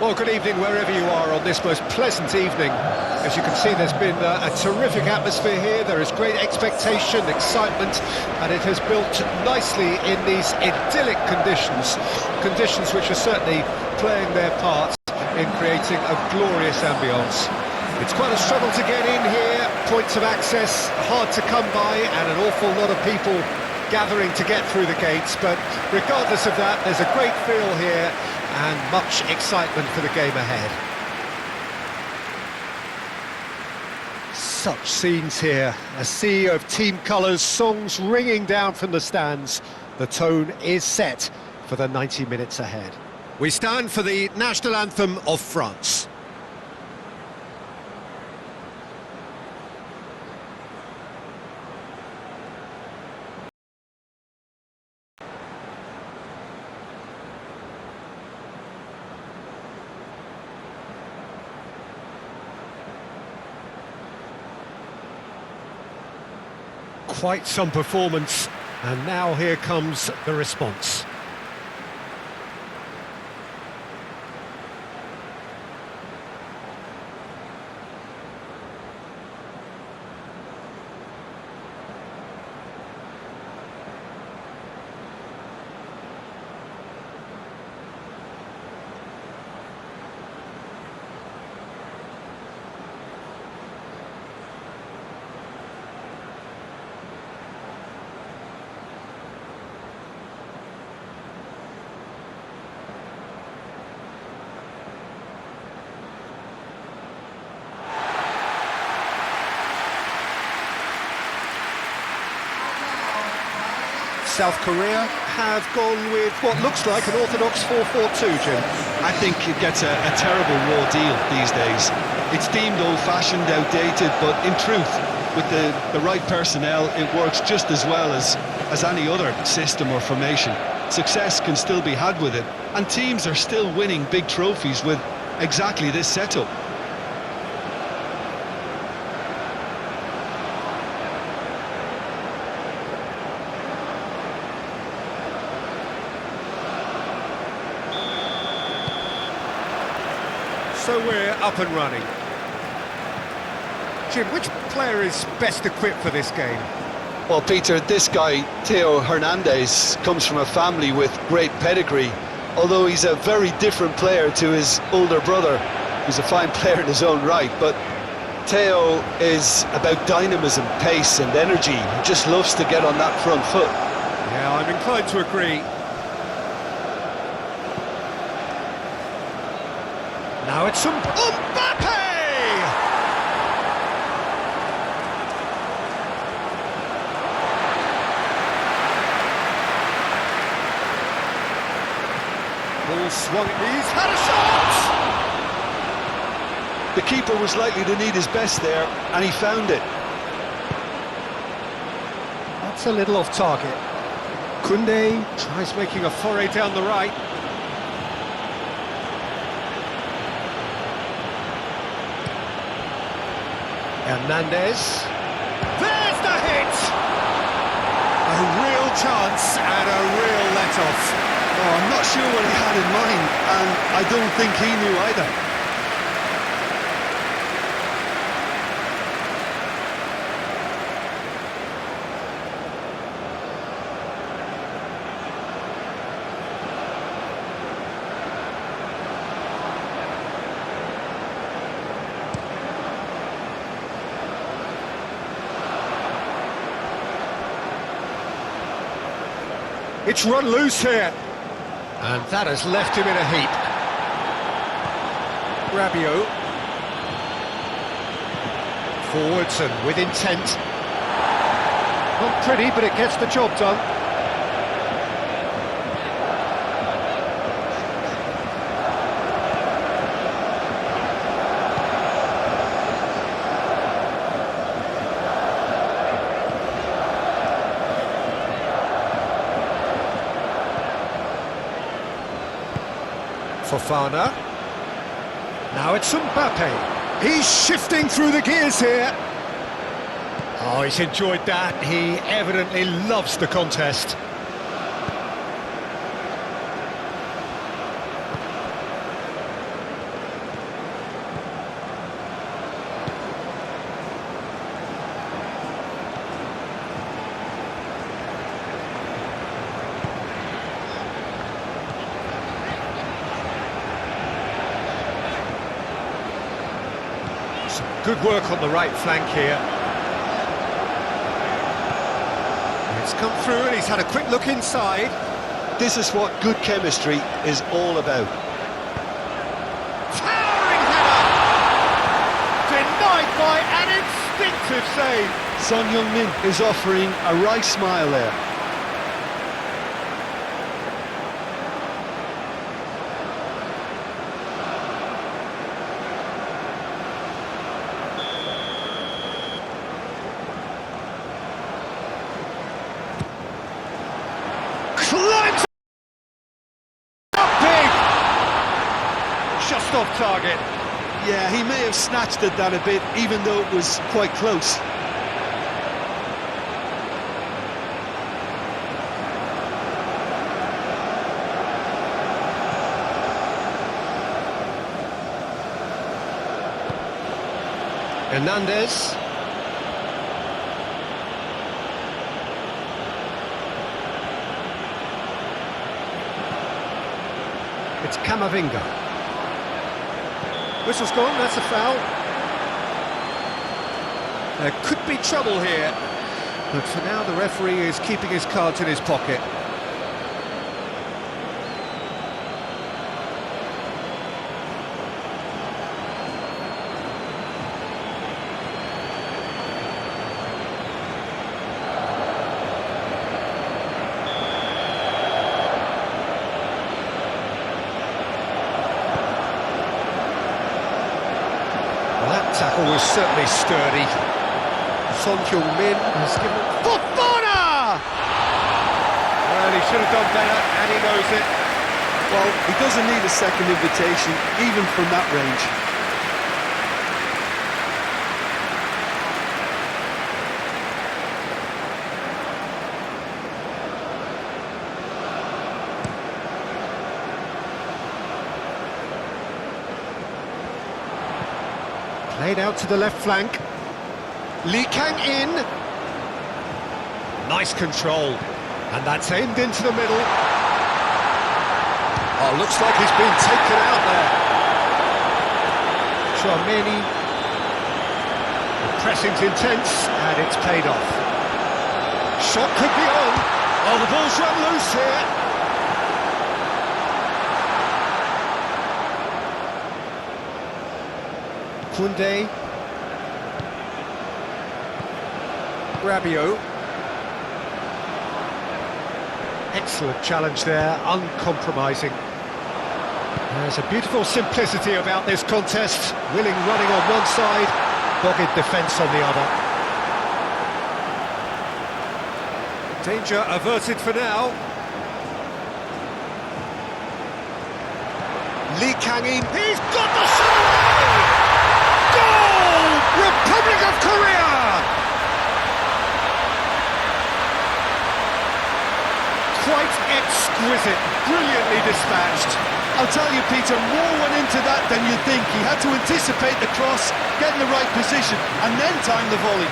Well, good evening wherever you are on this most pleasant evening. As you can see, there's been a terrific atmosphere here. There is great expectation, excitement, and it has built nicely in these idyllic conditions. Conditions which are certainly playing their part in creating a glorious ambience. It's quite a struggle to get in here. Points of access hard to come by, and an awful lot of people gathering to get through the gates. But regardless of that, there's a great feel here and much excitement for the game ahead. Such scenes here, a sea of team colours, songs ringing down from the stands. The tone is set for the 90 minutes ahead. We stand for the national anthem of France. Quite some performance, and now here comes the response. South Korea have gone with what looks like an orthodox 4-4-2, Jim. I think it gets a terrible raw deal these days. It's deemed old-fashioned, outdated, but in truth, with the right personnel, it works just as well as any other system or formation. Success can still be had with it, and teams are still winning big trophies with exactly this setup. So we're up and running. Jim, which player is best equipped for this game? Well, Peter, this guy, Theo Hernandez, comes from a family with great pedigree, although he's a very different player to his older brother, who's a fine player in his own right. But Theo is about dynamism, pace and energy. He just loves to get on that front foot. Yeah, I'm inclined to agree. Now it's some Mbappe! Ball swung, he's had a shot! The keeper was likely to need his best there, and he found it. That's a little off target. Koundé tries making a foray down the right. Hernandez. There's the hit! A real chance and a real let-off. Oh, I'm not sure what he had in mind, and I don't think he knew either. It's run loose here. And that has left him in a heap. Rabiot. Forwards and with intent. Not pretty, but it gets the job done. Fofana. Now it's Mbappe. He's shifting through the gears here. Oh, he's enjoyed that. He evidently loves the contest. Some good work on the right flank here. It's come through and he's had a quick look inside. This is what good chemistry is all about. Towering header! Denied by an instinctive save. Son Heung-min is offering a right smile there. Climbs up big! Just off target. Yeah, he may have snatched at that a bit, even though it was quite close. Hernandez. It's Camavinga. Whistle's gone, that's a foul. There could be trouble here, but for now the referee is keeping his cards in his pocket. Tackle was certainly sturdy. Son Heung-min has given... Fofana! Well, he should have done better, and he knows it. Well, he doesn't need a second invitation, even from that range. Played out to the left flank. Lee Kang in. Nice control. And that's aimed into the middle. Oh, looks like he's been taken out there. Chouameni. The pressing's intense, and it's paid off. Shot could be on. Oh, the ball's run loose here. Koundé. Rabiot. Excellent challenge there, uncompromising. There's a beautiful simplicity about this contest. Willing running on one side, dogged defence on the other. Danger averted for now. Lee Kang-in, he's got the shot! Goal! Republic of Korea! Quite exquisite, brilliantly dispatched. I'll tell you, Peter, more went into that than you'd think. He had to anticipate the cross, get in the right position, and then time the volley.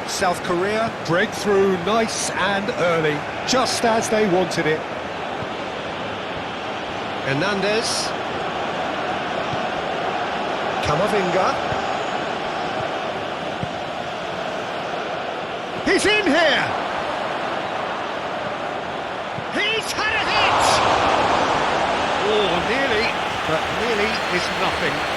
South Korea, breakthrough, nice and early, just as they wanted it. Hernandez. Camavinga. He's in here! He's had a hit! Oh, nearly, but nearly is nothing.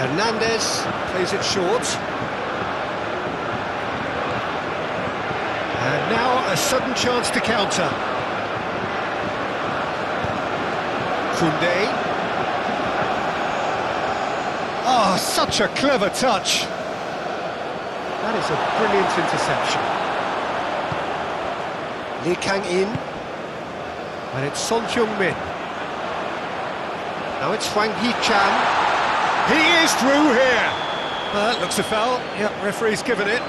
Hernandez plays it short. And now a sudden chance to counter. Koundé. Oh, Oh, such a clever touch. That is a brilliant interception. Lee Kang-in. And it's Son Heung-min. Now it's Hwang Hee-chan. He is through here. That looks a foul. Yep, referee's given it.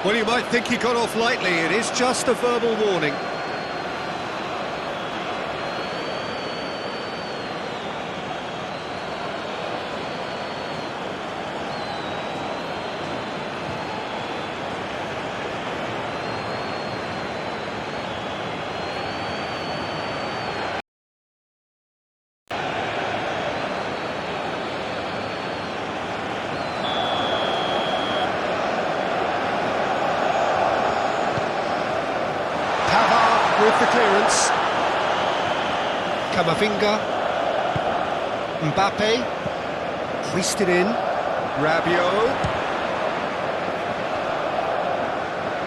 Well, you might think he got off lightly. It is just a verbal warning. With the clearance. Camavinga. Mbappe. Hoisted in. Rabiot.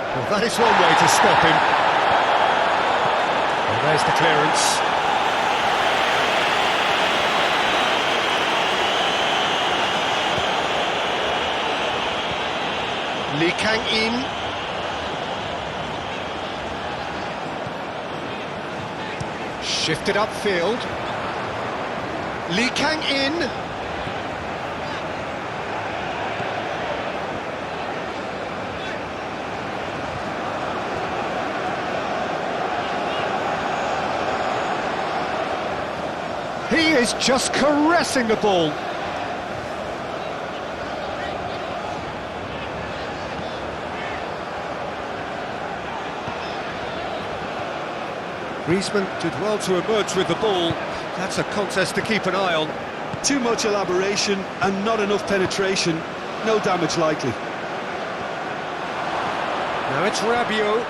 Well, that is one way to stop him. And there's the clearance. Lee Kang-in. Shifted upfield. Lee Kang-in. He is just caressing the ball. Griezmann did well to emerge with the ball. That's a contest to keep an eye on. Too much elaboration and not enough penetration. No damage likely. Now it's Rabiot.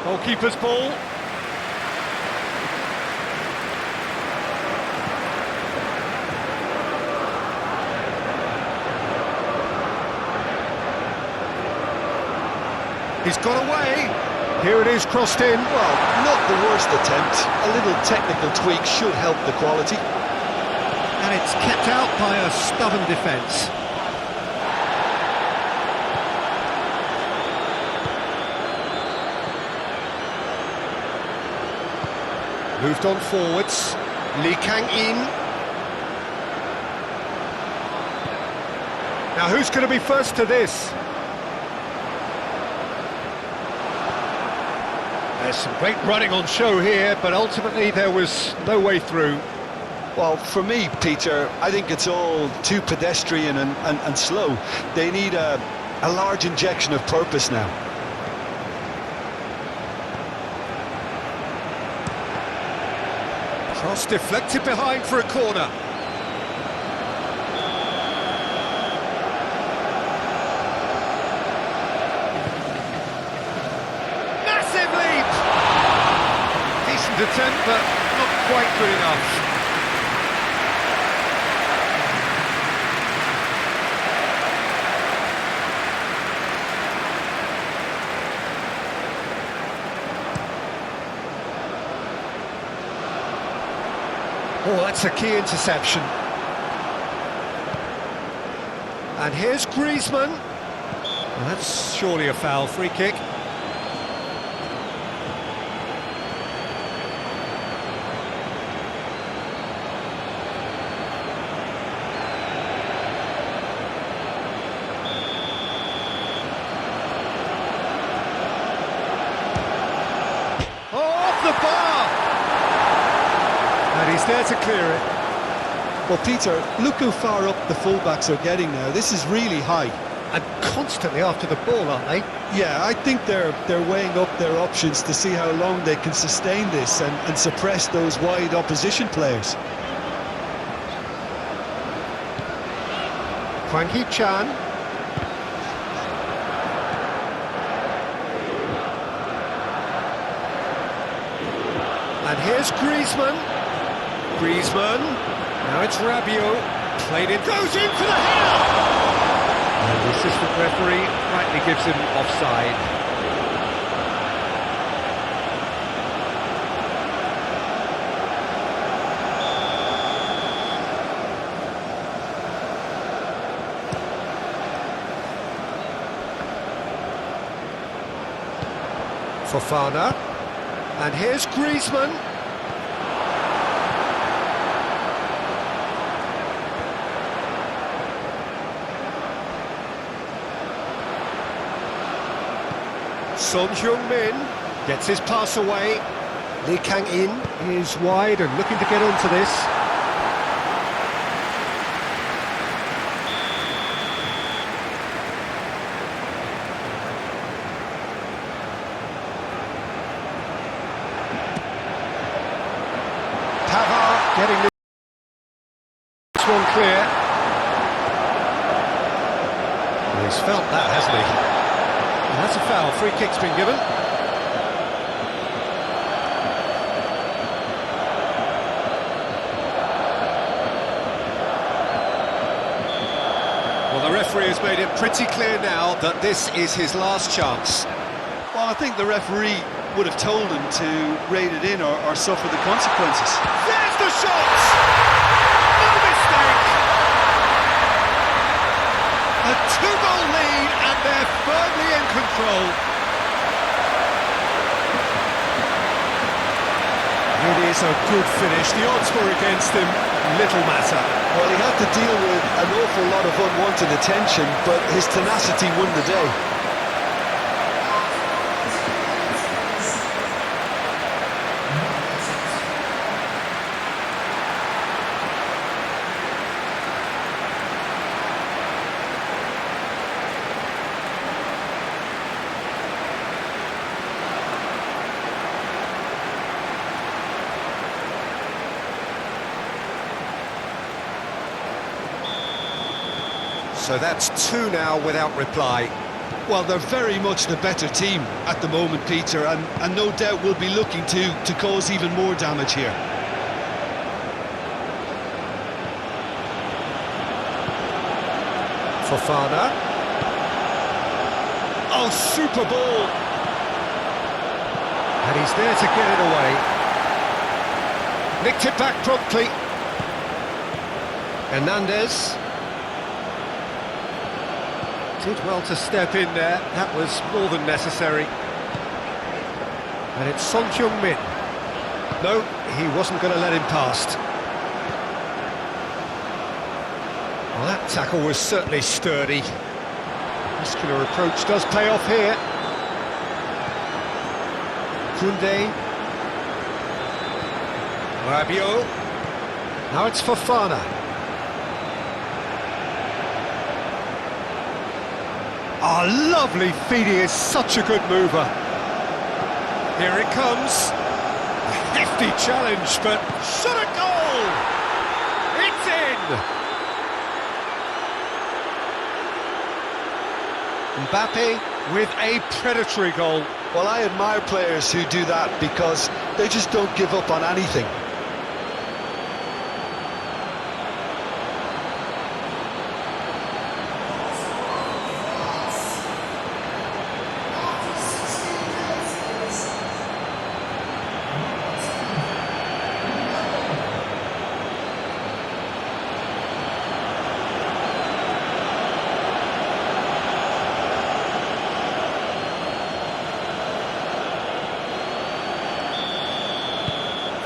Goalkeeper's ball. He's got away. Here it is, crossed in. Well, not the worst attempt. A little technical tweak should help the quality. And it's kept out by a stubborn defence. Moved on forwards. Lee Kang-in. Now who's going to be first to this? There's some great running on show here, but ultimately there was no way through. Well, for me, Peter, I think it's all too pedestrian and slow. They need a large injection of purpose now. Cross deflected behind for a corner. Massive leap! Decent attempt, but not quite good enough. Oh, that's a key interception. And here's Griezmann. Well, that's surely a foul, free kick. Oh, off the bar! And he's there to clear it. Well, Peter, look how far up the fullbacks are getting now. This is really high. And constantly after the ball, aren't they? Yeah, I think they're weighing up their options to see how long they can sustain this and suppress those wide opposition players. Hwang Hee-chan. And here's Griezmann. Griezmann. Now it's Rabiot. Played in. Goes in for the header! And the assistant referee rightly gives him offside. Fofana. And here's Griezmann. Son-Heung-min gets his pass away. Lee Kang-in is wide and looking to get onto this. Pavard getting this one clear. Well, he's felt that, hasn't he? And that's a foul. Free kick's been given. Well, the referee has made it pretty clear now that this is his last chance. Well, I think the referee would have told him to rate it in or suffer the consequences. There's the shot! No mistake! A two-goal lead and they're firmly in control. It is a good finish. The odds were against him. Little matter. Well, he had to deal with an awful lot of unwanted attention, but his tenacity won the day. So that's two now without reply. Well, they're very much the better team at the moment, Peter, and no doubt will be looking to cause even more damage here. Fofana. Oh, super ball! And he's there to get it away. Nicked it back promptly. Hernandez. Did well to step in there, that was more than necessary. And it's Son-Heung-min. No, he wasn't going to let him past. Well, that tackle was certainly sturdy. Muscular approach does pay off here. Koundé. Rabiot. Now it's Fofana. Oh, lovely feed, he is such a good mover. Here it comes. A hefty challenge, but shot a goal! It's in! Mbappe with a predatory goal. Well, I admire players who do that because they just don't give up on anything.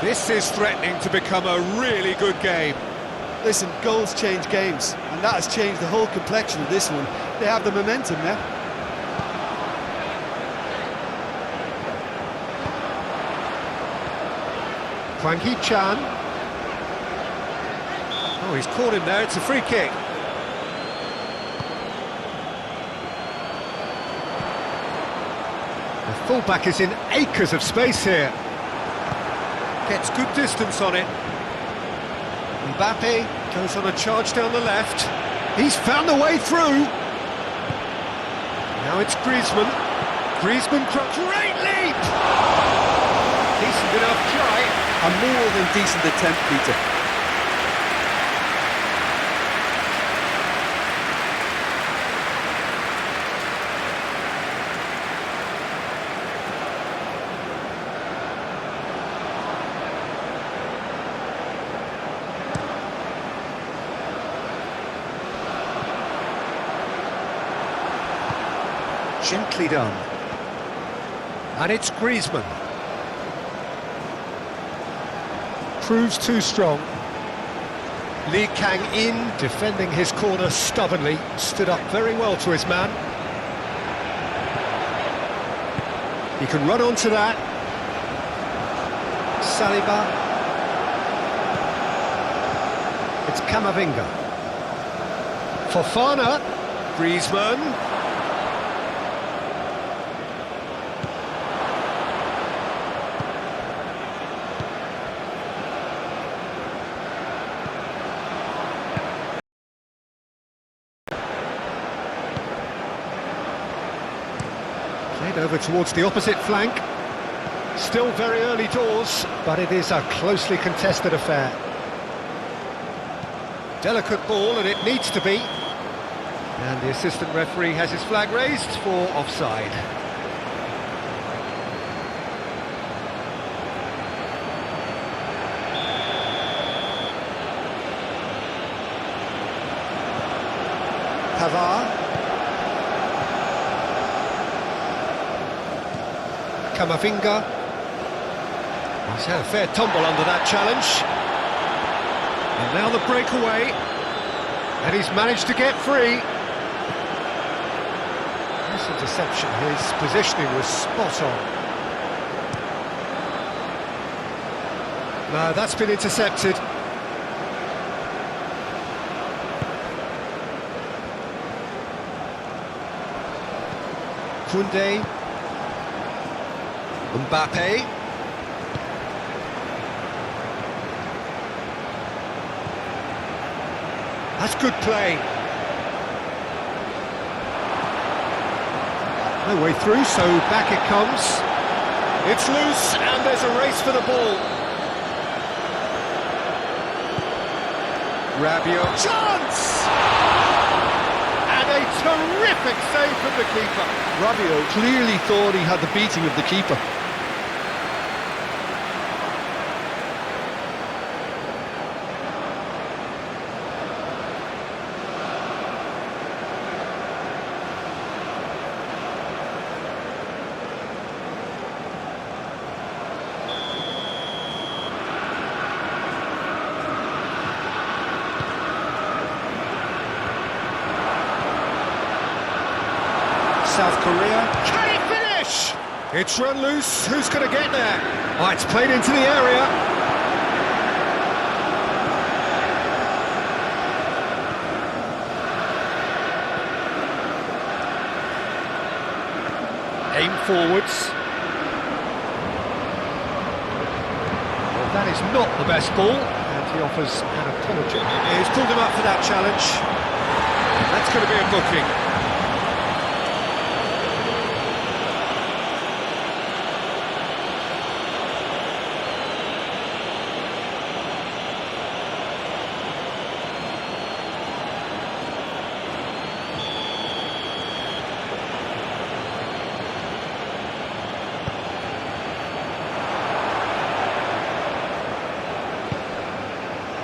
This is threatening to become a really good game. Listen, goals change games, and that has changed the whole complexion of this one. They have the momentum now. Hwang Hee-chan. Oh, he's caught him there, it's a free kick. The fullback is in acres of space here. Gets good distance on it. Mbappe goes on a charge down the left. He's found a way through. Now it's Griezmann. Griezmann, great leap! Decent enough try. A more than decent attempt, Peter. Gently done. And it's Griezmann. Proves too strong. Lee Kang-in defending his corner stubbornly, stood up very well to his man. He can run onto that. Saliba. It's Camavinga. Fofana. Griezmann. Played over towards the opposite flank. Still very early doors, but it is a closely contested affair. Delicate ball, and it needs to be. And the assistant referee has his flag raised for offside. Pavard. Camavinga. He's had a fair tumble under that challenge. And now the breakaway. And he's managed to get free. This interception, his positioning was spot on. No, that's been intercepted. Koundé. Mbappe. That's good play. No way through, so back it comes. It's loose, and there's a race for the ball. Rabiot. Chance! And a terrific save from the keeper. Rabiot clearly thought he had the beating of the keeper. South Korea. Can he finish? It's run loose. Who's going to get there? Oh, it's played into the area. Aim forwards. Well, that is not the best ball. And he offers an apology. He's pulled him up for that challenge. That's going to be a booking.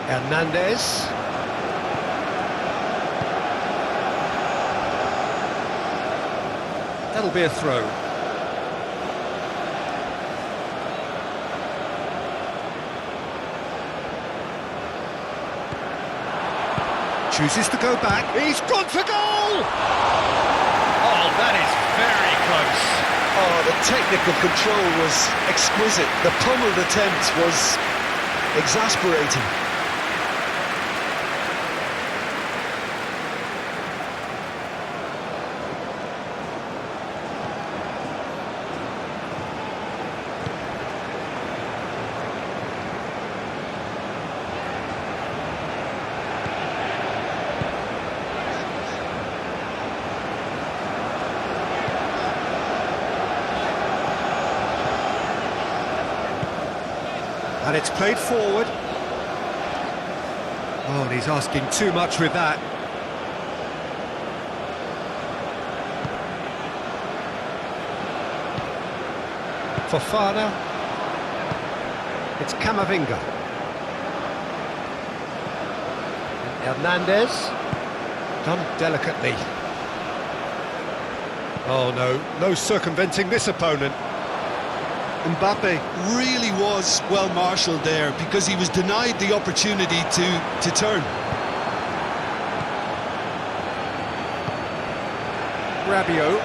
Hernandez. That'll be a throw. Chooses to go back. He's gone for goal! Oh, that is very close. Oh, the technical control was exquisite. The pummeled attempt was exasperating. And it's played forward. Oh, and he's asking too much with that. Fofana. It's Camavinga. Hernandez. Done delicately. Oh no, no circumventing this opponent. Mbappe really was well marshalled there because he was denied the opportunity to turn. Rabiot.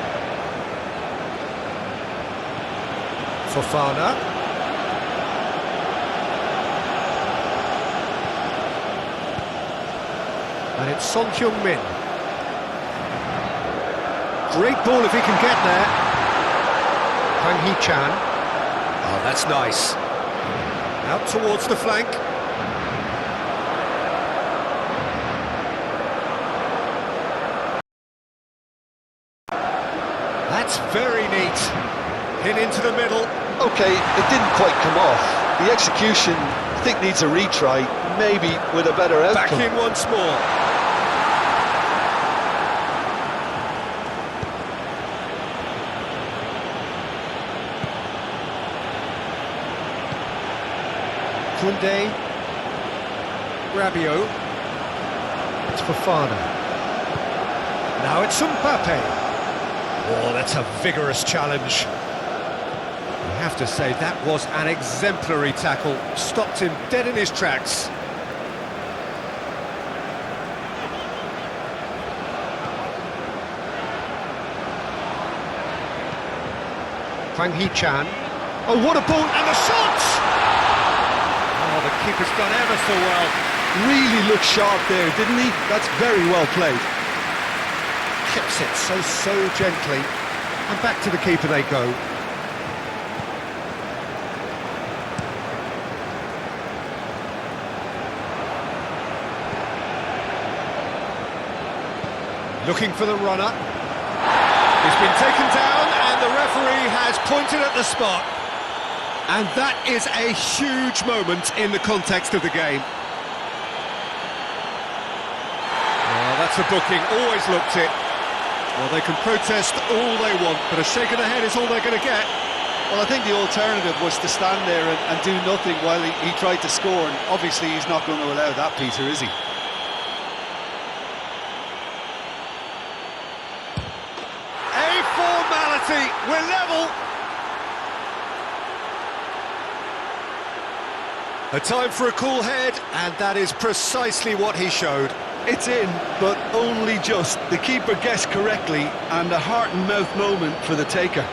Fofana. And it's Son Heung-min. Great ball if he can get there. Hwang Hee-chan. Oh, that's nice. Out towards the flank. That's very neat. Hit into the middle. Okay, it didn't quite come off. The execution, I think, needs a retry, maybe with a better outcome. Back in once more. Koundé. Rabiot. It's Fofana. Now it's Mbappe. Oh, that's a vigorous challenge. I have to say, that was an exemplary tackle. Stopped him dead in his tracks. Hwang Hee-chan. Oh, what a ball! And the shot! Oh, the keeper's done ever so well. Really looked sharp there, didn't he? That's very well played. Keeps it so gently. And back to the keeper they go. Looking for the runner. He's been taken down and the referee has pointed at the spot. And that is a huge moment in the context of the game. Oh, that's a booking, always looked it. Well, they can protest all they want, but a shake of the head is all they're going to get. Well, I think the alternative was to stand there and do nothing while he tried to score, and obviously he's not going to allow that, Peter, is he? A formality, we're level. A time for a cool head, and that is precisely what he showed. It's in, but only just. The keeper guessed correctly, and a heart-and-mouth moment for the taker.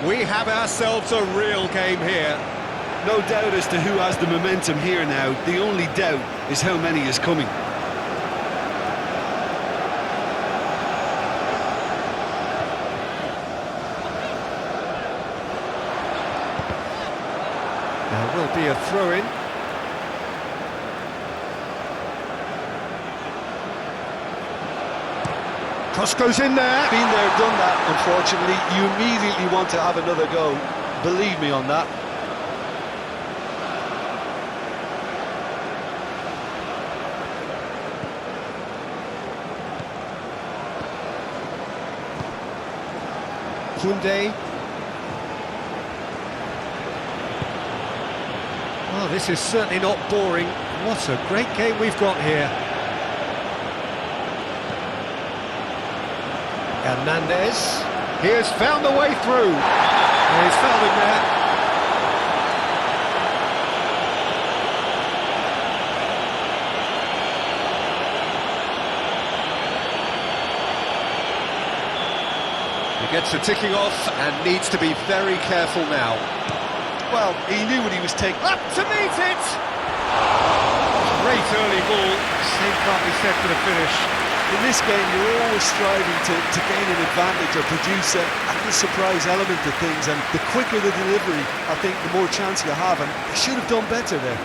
We have ourselves a real game here. No doubt as to who has the momentum here now. The only doubt is how many is coming. There will be a throw-in. Cross goes in there. Been there, done that, unfortunately. You immediately want to have another go. Believe me on that. Koundé. Oh, this is certainly not boring. What a great game we've got here. Hernandez, he has found the way through. Oh, he's found him there. He gets the ticking off and needs to be very careful now. Well, he knew what he was taking. Up to meet it! Great early ball, same can't be said for the finish. In this game, you're always striving to gain an advantage or produce a little surprise element to things, and the quicker the delivery, I think, the more chance you have, and they should have done better there.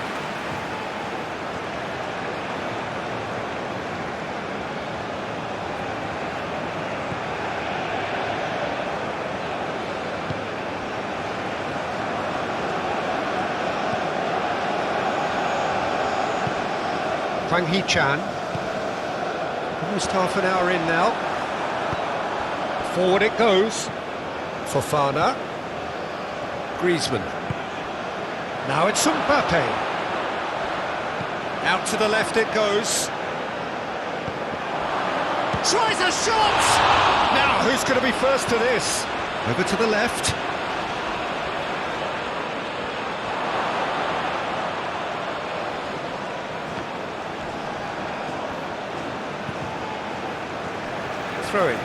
Hwang Hee-chan. Almost half an hour in now. Forward it goes. Fofana. Griezmann. Now it's Mbappe. Out to the left it goes. Tries a shot! Now, who's going to be first to this? Over to the left. Throw in.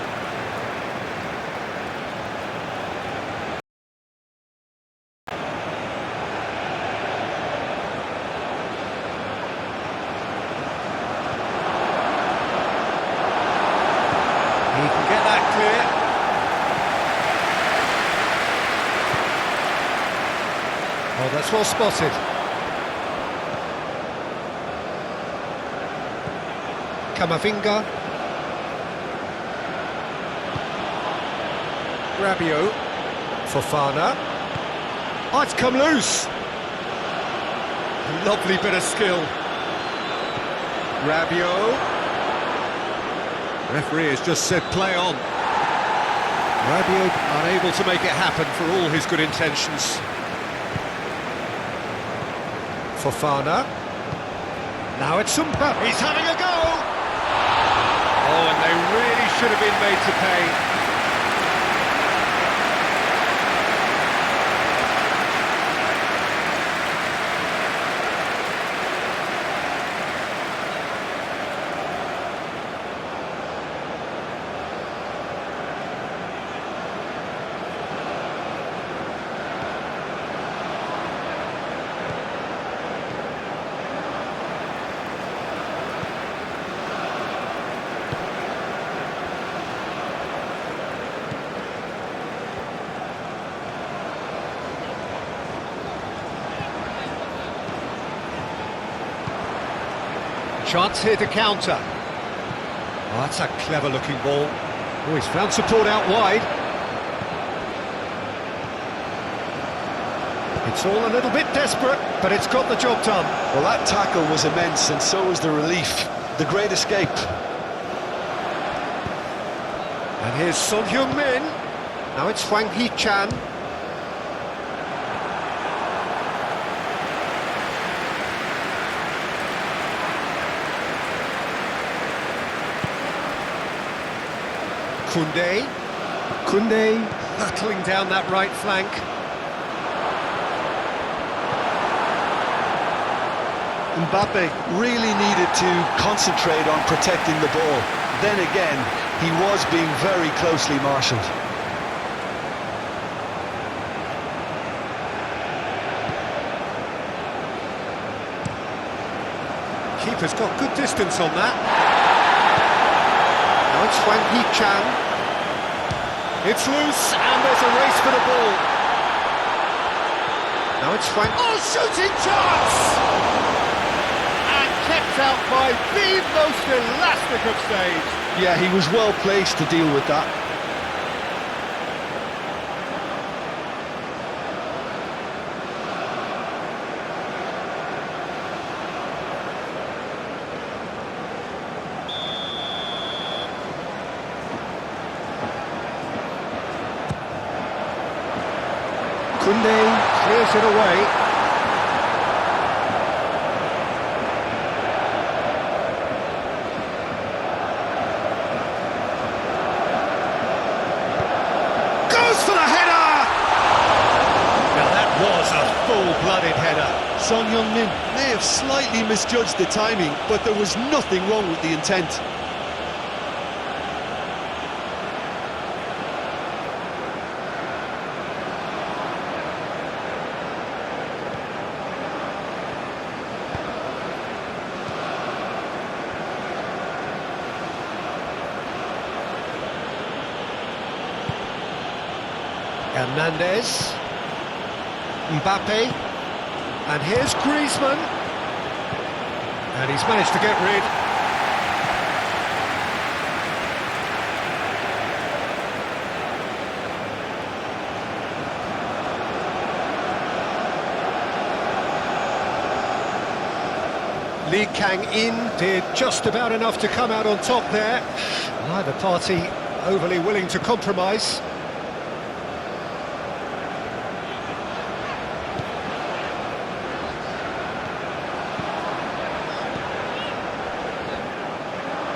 He can get that clear. Oh, that's well spotted. Camavinga. Rabiot. Fofana. Oh, it's come loose. Lovely bit of skill. Rabiot. Referee has just said play on. Rabiot unable to make it happen for all his good intentions. Fofana. Now it's Mbappe. He's having a go! Oh, and they really should have been made to pay. Chance here to counter. Oh, that's a clever-looking ball. Oh, he's found support out wide. It's all a little bit desperate, but it's got the job done. Well, that tackle was immense, and so was the relief. The great escape. And here's Son Heung-min. Now it's Hwang Hee-chan. Koundé battling down that right flank. Mbappe really needed to concentrate on protecting the ball. Then again, he was being very closely marshalled. Keeper's got good distance on that. Now it's Hwang Hee-chan. It's loose, and there's a race for the ball. Now it's Hwang... Oh, shooting chance! And kept out by the most elastic of stage. Yeah, he was well placed to deal with that. Koundé clears it away. Goes for the header! Now that was a full-blooded header. Son Heung-min may have slightly misjudged the timing, but there was nothing wrong with the intent. Hernandez, Mbappe, and here's Griezmann, and he's managed to get rid. Lee Kang-in did just about enough to come out on top there. Neither party overly willing to compromise.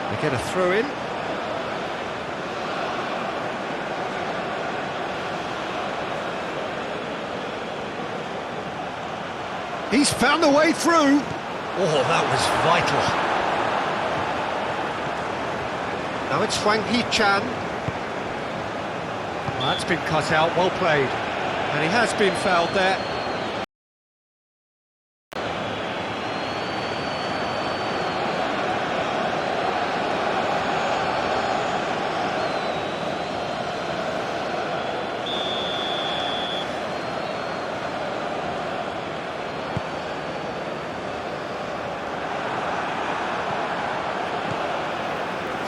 They get a throw in. He's found the way through. Oh, that was vital. Now it's Hwang Hee-chan. Well, that's been cut out, well played. And he has been fouled there.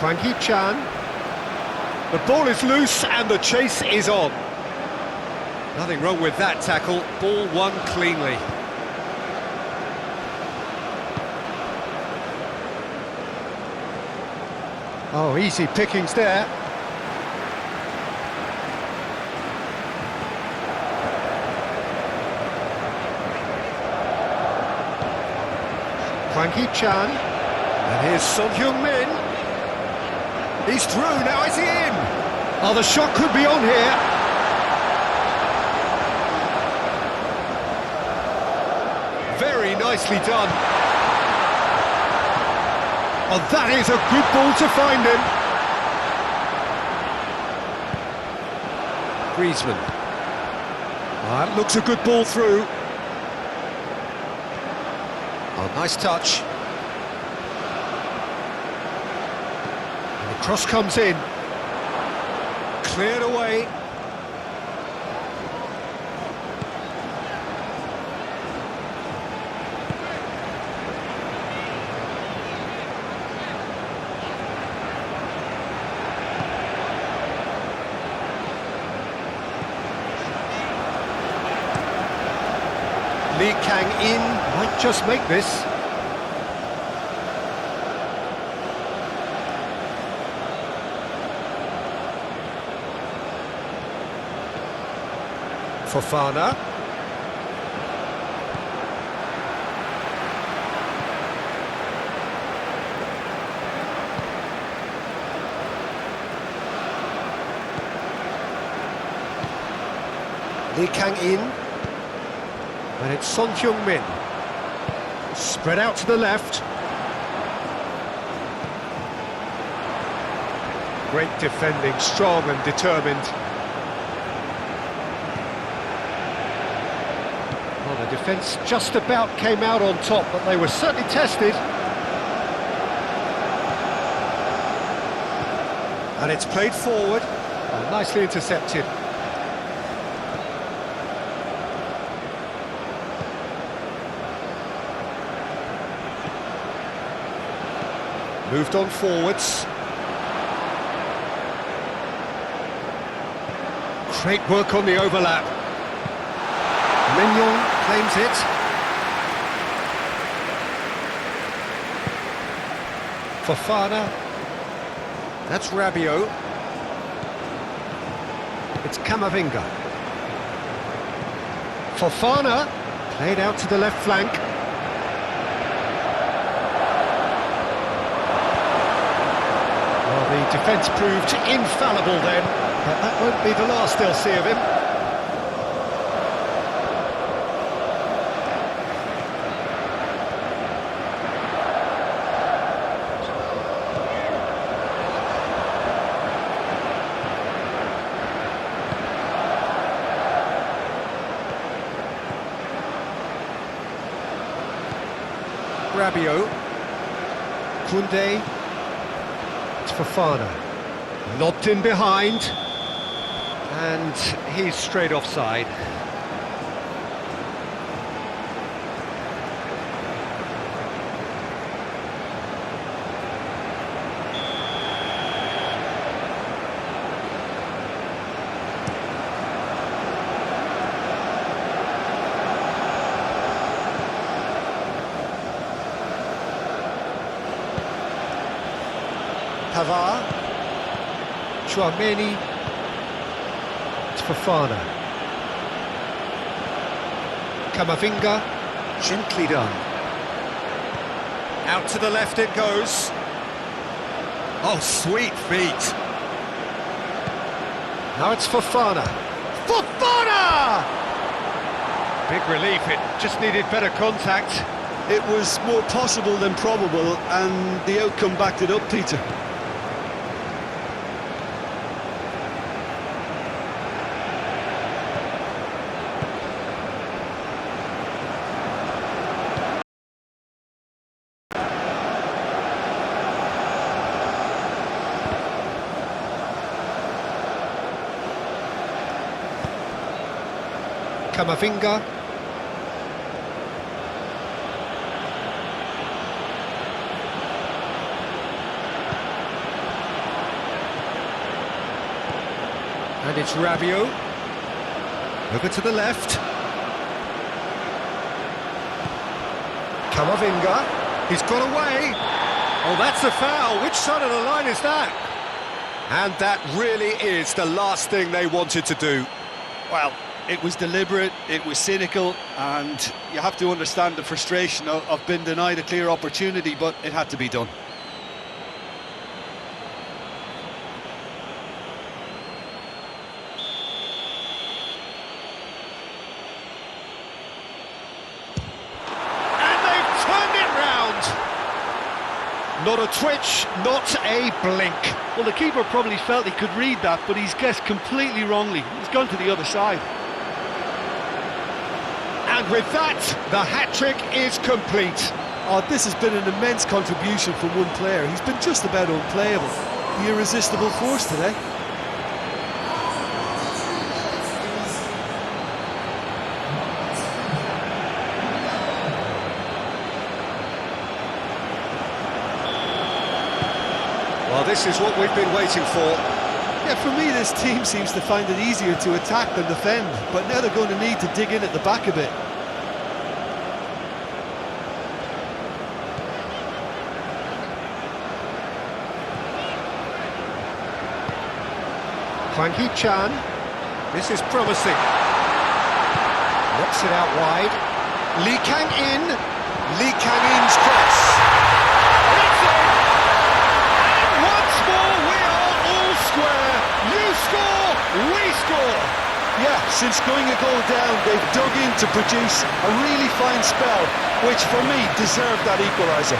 Hwang Hee-chan. The ball is loose and the chase is on. Nothing wrong with that tackle. Ball won cleanly. Oh, easy pickings there. Hwang Hee-chan. And here's Son Heung-min. He's through, now is he in? Oh, the shot could be on here. Very nicely done. Oh, that is a good ball to find him. Griezmann. Oh, that looks a good ball through. Oh, nice touch. Cross comes in, cleared away. Lee Kang-in might just make this. Fofana. Lee Kang-in. And it's Son Heung-min. Spread out to the left. Great defending, strong and determined. Well, the defence just about came out on top, but they were certainly tested. And it's played forward. Oh, nicely intercepted. Moved on forwards. Great work on the overlap. Mignon claims it. Fofana. That's Rabiot. It's Camavinga. Fofana. Played out to the left flank. Well, the defence proved infallible then, but that won't be the last they'll see of him. Rabiot. Koundé. It's Fofana. Lobbed in behind. And he's straight offside. Pavard. Chouameni. It's Fofana. Camavinga. Gently done. Out to the left it goes. Oh, sweet feet. Now it's Fofana. Fofana! Big relief, it just needed better contact. It was more possible than probable, and the outcome backed it up, Peter. Camavinga. And it's Rabiot. Over to the left. Camavinga. He's got away. Oh, that's a foul. Which side of the line is that? And that really is the last thing they wanted to do. Well, it was deliberate, it was cynical, and you have to understand the frustration of being denied a clear opportunity, but it had to be done. And they've turned it round! Not a twitch, not a blink. Well, the keeper probably felt he could read that, but he's guessed completely wrongly. He's gone to the other side. And with that, the hat-trick is complete. Oh, this has been an immense contribution from one player. He's been just about unplayable. The irresistible force today. Well, this is what we've been waiting for. Yeah, for me, this team seems to find it easier to attack than defend, but now they're going to need to dig in at the back a bit. Hwang Hee-chan. This is promising. Knocks it out wide. Lee Kang-in. Lee Kang-in's cross. It's in! And once more we are all square. You score, we score. Yeah, since going a goal down, they've dug in to produce a really fine spell, which for me deserved that equaliser.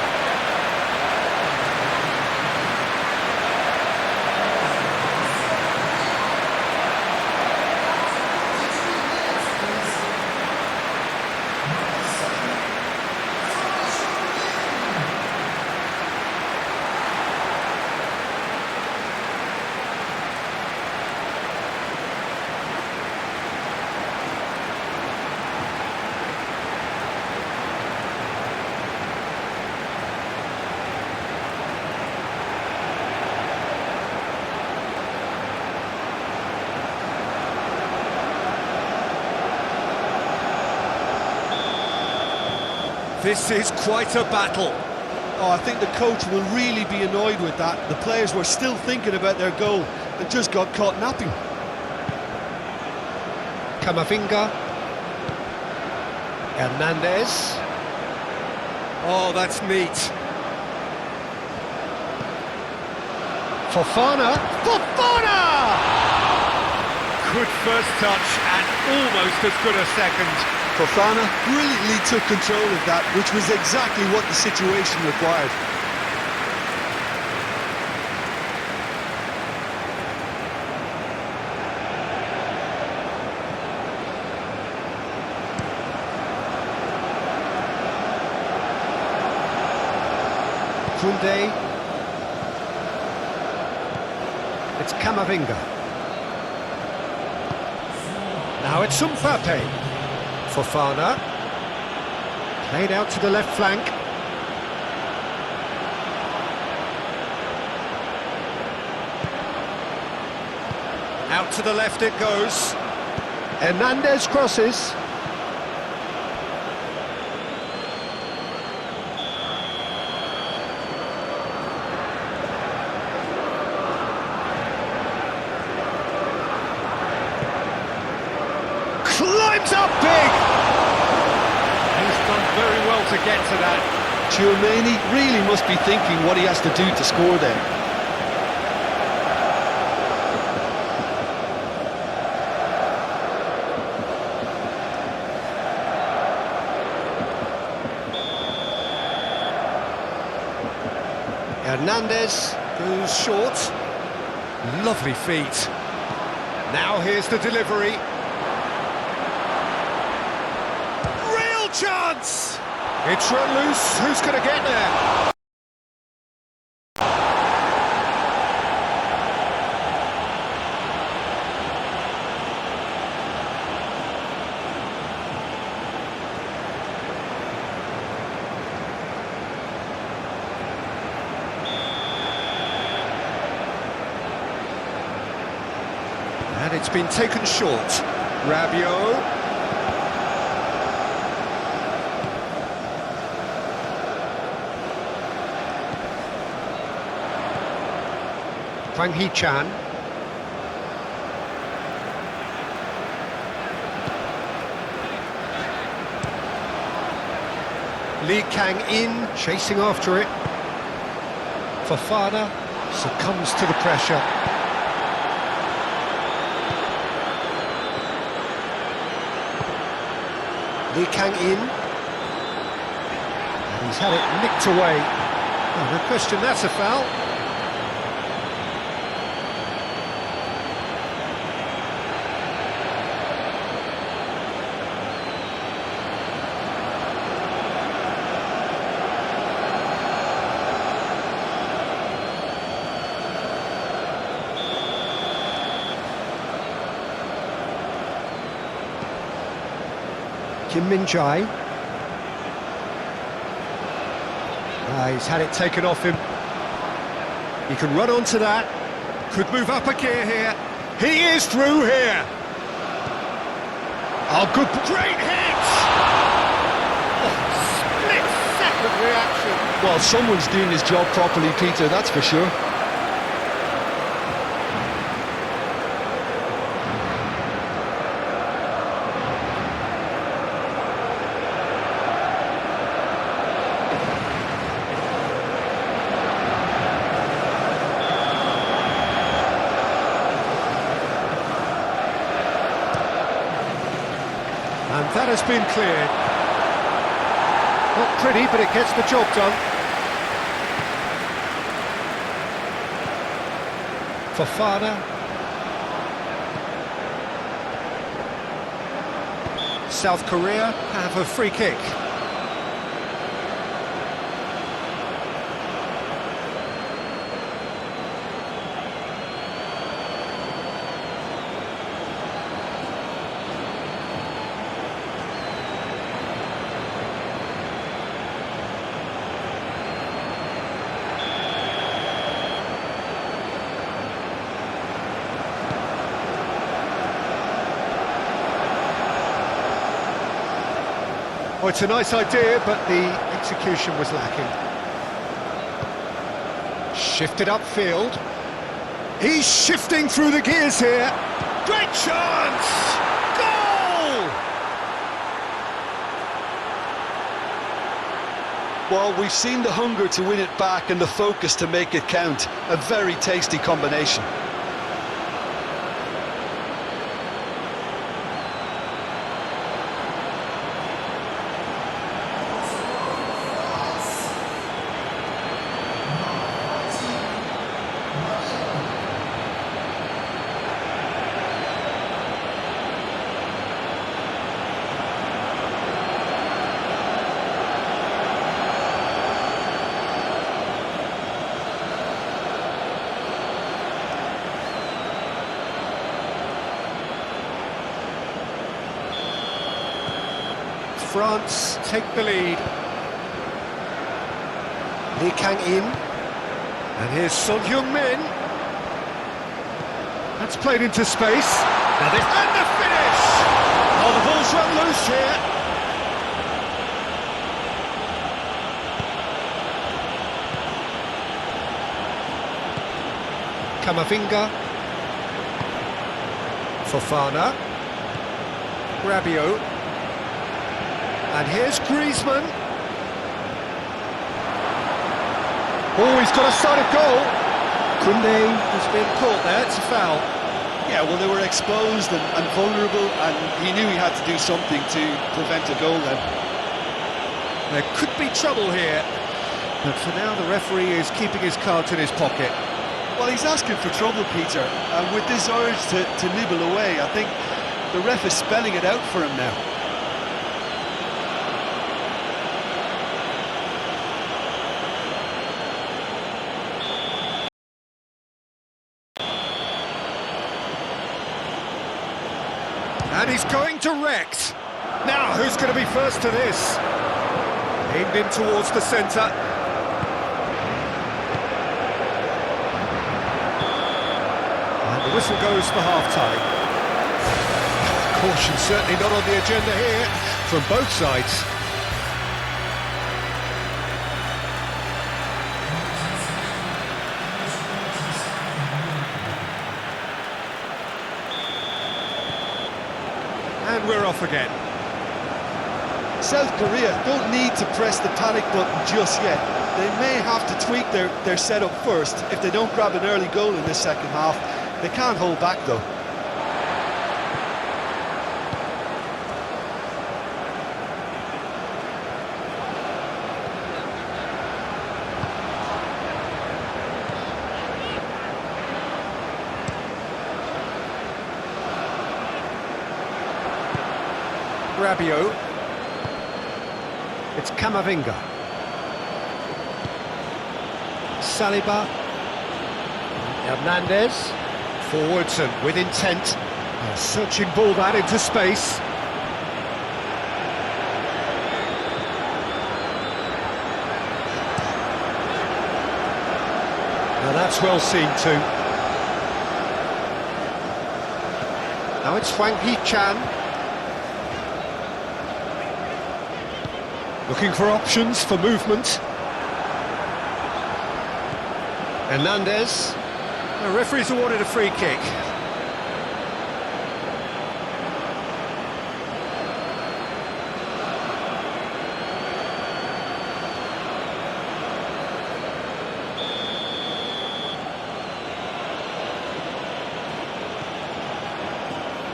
This is quite a battle. Oh, I think the coach will really be annoyed with that. The players were still thinking about their goal and just got caught napping. Camavinga. Hernandez. Oh, that's neat. Fofana. Fofana! Good first touch and almost as good a second. Fofana brilliantly took control of that, which was exactly what the situation required. Koundé. It's Camavinga. Now it's Mbappe. Fofana. Played out to the left flank. Out to the left it goes. Hernandez crosses. climbs up big! He's done very well to get to that. Tchouaméni really must be thinking what he has to do to score there. Hernandez goes short. Lovely feet. Now here's the delivery. Real chance! It's run loose. Who's going to get there? And it's been taken short. Rabiot. Hwang Hee-chan. Lee Kang-in chasing after it. Fofana succumbs to the pressure. Lee Kang-in. And he's had it nicked away. Oh, no question, that's a foul. Kim Min-jae. He's had it taken off him. He can run onto that. Could move up a gear here. He is through here. Oh, good. Great hit! Oh, split-second reaction. Well, someone's doing his job properly, Peter, that's for sure. And that has been cleared. Not pretty, but it gets the job done. Fofana. South Korea have a free kick. Well, it's a nice idea, but the execution was lacking. Shifted upfield. He's shifting through the gears here. Great chance! Goal! Well, we've seen the hunger to win it back and the focus to make it count. A very tasty combination. France take the lead. Lee Kang-in. And here's Son Heung-min. That's played into space. Now this and the finish! Oh, the ball's run loose here. Kamavinga. Fofana. Rabiot. And here's Griezmann. Oh, he's got a sight of goal. Koundé has been caught there, it's a foul. Yeah, well, they were exposed and vulnerable, and he knew he had to do something to prevent a goal then. There could be trouble here, but for now the referee is keeping his cards in his pocket. Well, he's asking for trouble, Peter, and with this urge to nibble away, I think the ref is spelling it out for him now. And he's going direct. Now, who's going to be first to this? Aimed in towards the centre. And the whistle goes for half-time. Caution certainly not on the agenda here from both sides. And we're off again. South Korea don't need to press the panic button just yet. They may have to tweak their setup first. If they don't grab an early goal in this second half, they can't hold back though. Rabiot. It's Camavinga. Saliba. Hernandez. Forwards and with intent. A searching ball that into space. Now that's well seen too. Now it's Hwang Hee-chan. Looking for options for movement. Hernandez. The referee's awarded a free kick.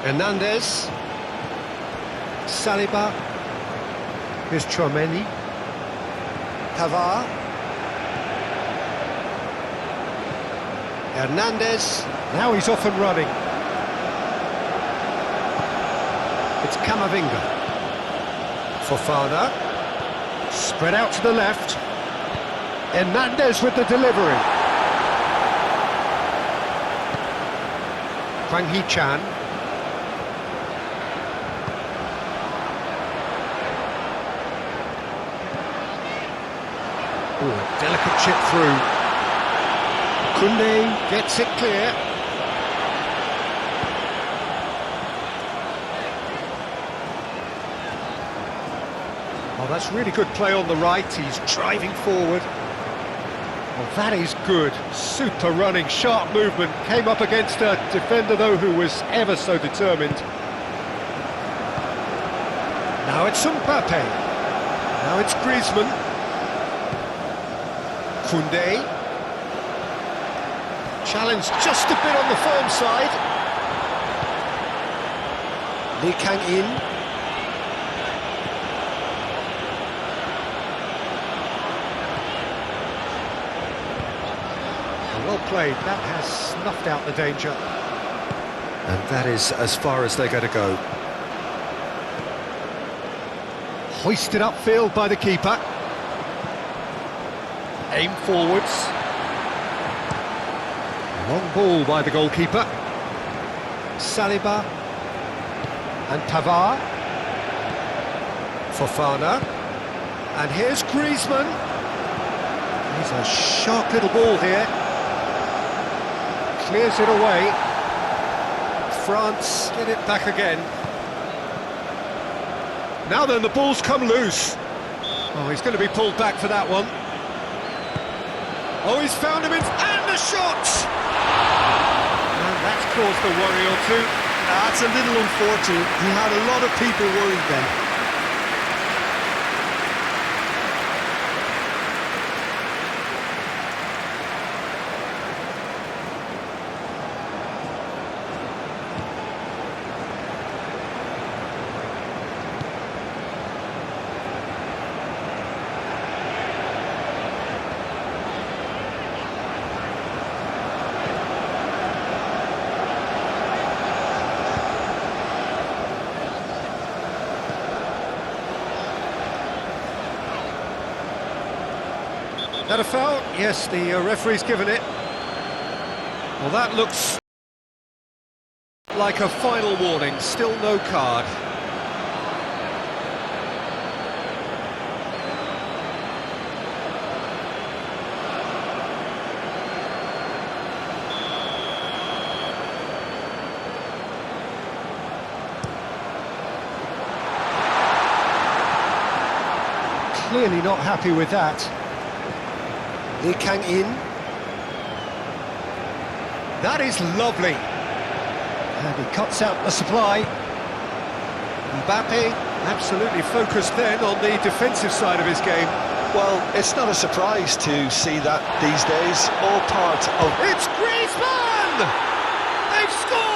Hernandez. Saliba. Here's Chouameni. Pavard. Hernandez. Now he's off and running. It's Camavinga. Fofana. Spread out to the left. Hernandez with the delivery. Hwang Hee-chan. Ooh, delicate chip through. Koundé gets it clear. Oh, that's really good play on the right. He's driving forward. Well, that is good. Super running, sharp movement. Came up against a defender, though, who was ever so determined. Now it's Mbappe. Now it's Griezmann. Koundé. Challenged just a bit on the firm side. Lee Kang-in. Well played, that has snuffed out the danger. And that is as far as they're going to go. Hoisted upfield by the keeper. Aim forwards. Long ball by the goalkeeper. Saliba. And Pavard. Fofana. And here's Griezmann. He's a sharp little ball here. Clears it away. France get it back again. Now then, the ball's come loose. Oh, he's going to be pulled back for that one. Oh, he's found him in... And the shot! And that's caused a worry or two. That's a little unfortunate. He had a lot of people worried then. That a foul? Yes, the referee's given it. Well, that looks like a final warning. Still no card. Clearly not happy with that. Lee Kang in. That is lovely. And he cuts out the supply. Mbappe absolutely focused then on the defensive side of his game. Well, it's not a surprise to see that these days. All part of... It's Griezmann! They've scored!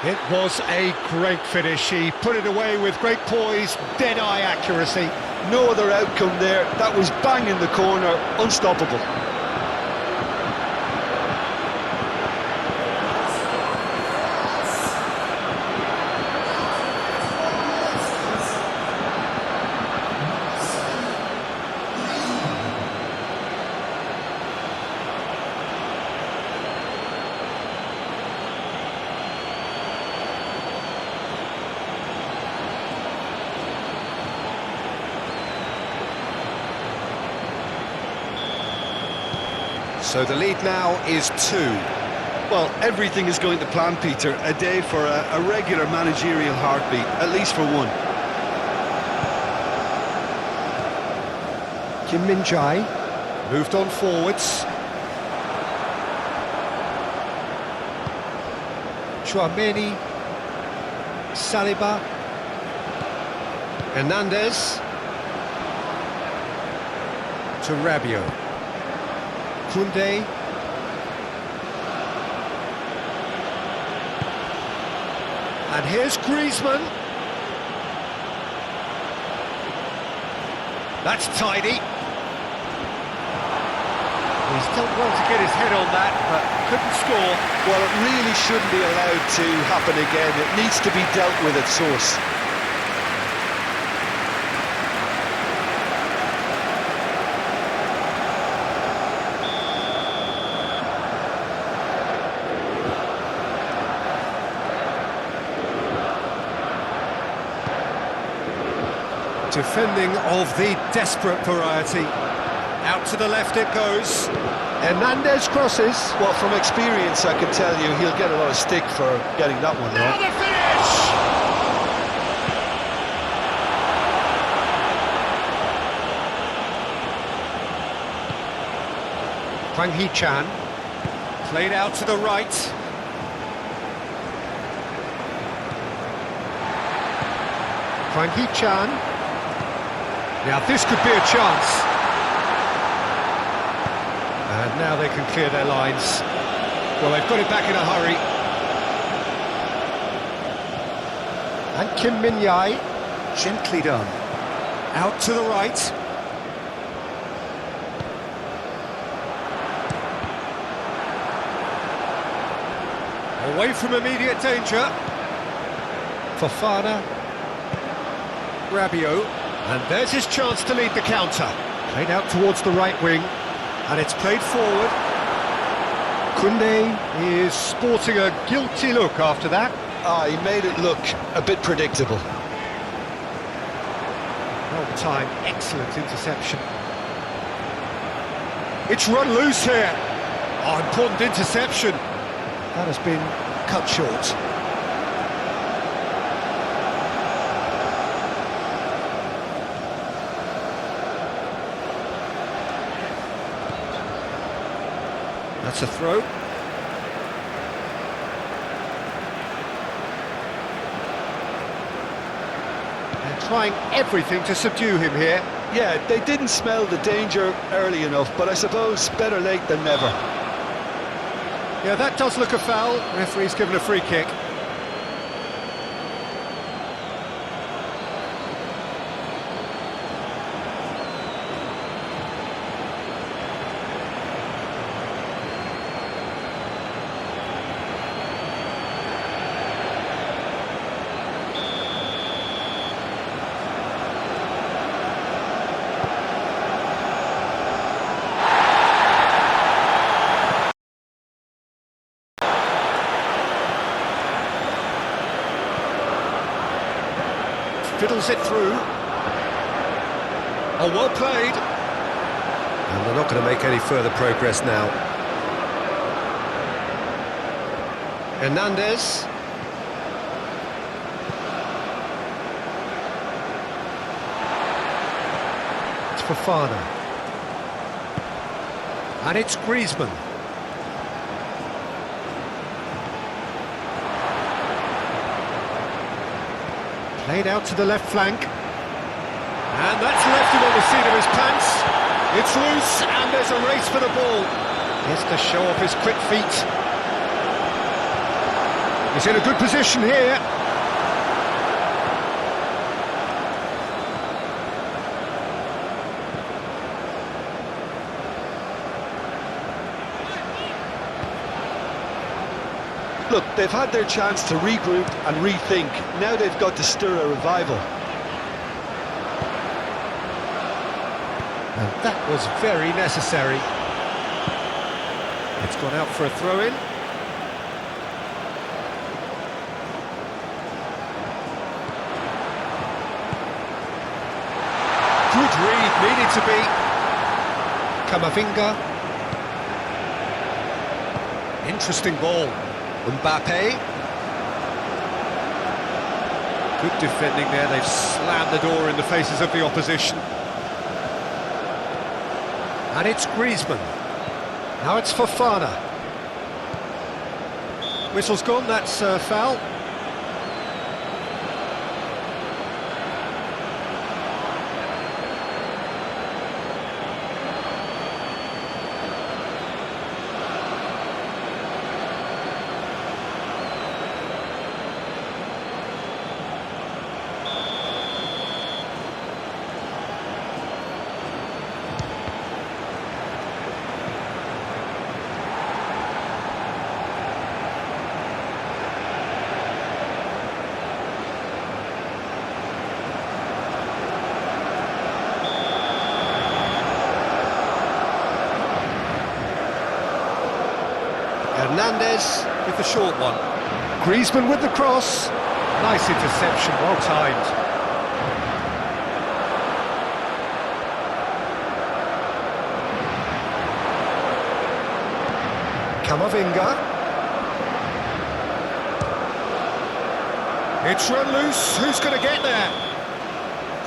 It was a great finish. He put it away with great poise, dead-eye accuracy. No other outcome there. That was bang in the corner, unstoppable. So the lead now is 2. Well, everything is going to plan, Peter. A day for a regular managerial heartbeat, at least for one. Kim Min-jae moved on forwards. Chouameni, Saliba, Hernandez to Rabiot. Koundé. And here's Griezmann. That's tidy. He's done well to get his head on that, but couldn't score. Well, it really shouldn't be allowed to happen again. It needs to be dealt with at source. Defending of the desperate variety. Out to the left it goes. Hernandez crosses. Well, from experience, I can tell you he'll get a lot of stick for getting that one Now wrong. the finish! Hwang Hee-chan. Played out to the right. Hwang Hee-chan. Now this could be a chance. And now they can clear their lines. Well, they've got it back in a hurry. And Kim Min-jae, gently done. Out to the right. Away from immediate danger. Fofana. Rabiot. And there's his chance to lead the counter. Played out towards the right wing. And it's played forward. Koundé is sporting a guilty look after that. He made it look a bit predictable. Well timed, excellent interception. It's run loose here. Oh, important interception. That has been cut short. That's a throw. They're trying everything to subdue him here. Yeah, they didn't smell the danger early enough, but I suppose better late than never. Yeah, that does look a foul. Referee's given a free kick. Fiddles it through. Oh, well played. And they're not going to make any further progress now. Hernandez. It's Fofana. And it's Griezmann. Played out to the left flank. And that's left him on the seat of his pants. It's loose, and there's a race for the ball. He has to show off his quick feet. He's in a good position here. Look, they've had their chance to regroup and rethink. Now they've got to stir a revival. And that was very necessary. It's gone out for a throw-in. Good read, needed to be. Camavinga. Interesting ball. Mbappe. Good defending there, they've slammed the door in the faces of the opposition. And it's Griezmann. Now it's Fofana. Whistle's gone, that's a foul. Hernandez with the short one. Griezmann with the cross. Nice interception, well timed. Camavinga. It's run loose. Who's going to get there?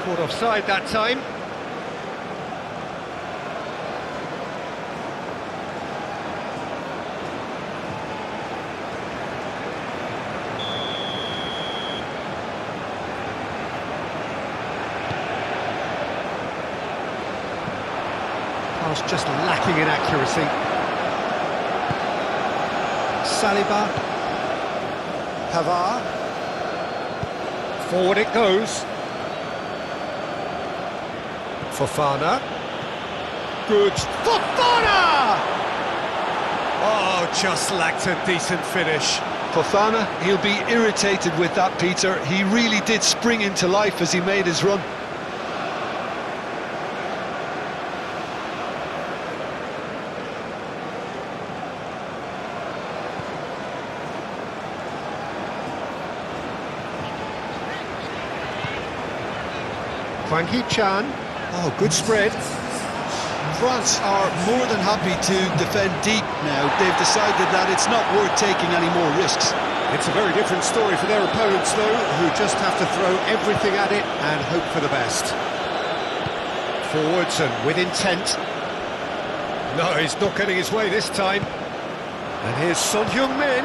Caught offside that time. Pass just lacking in accuracy. Saliba. Pavard. Forward it goes. Fofana. Good. Fofana! Oh, just lacked a decent finish. Fofana, he'll be irritated with that, Peter. He really did spring into life as he made his run. Frankie Chan. Oh, good spread. France are more than happy to defend deep now. They've decided that it's not worth taking any more risks. It's a very different story for their opponents, though, who just have to throw everything at it and hope for the best. Forwards and with intent. No, he's not getting his way this time. And here's Son Heung-min.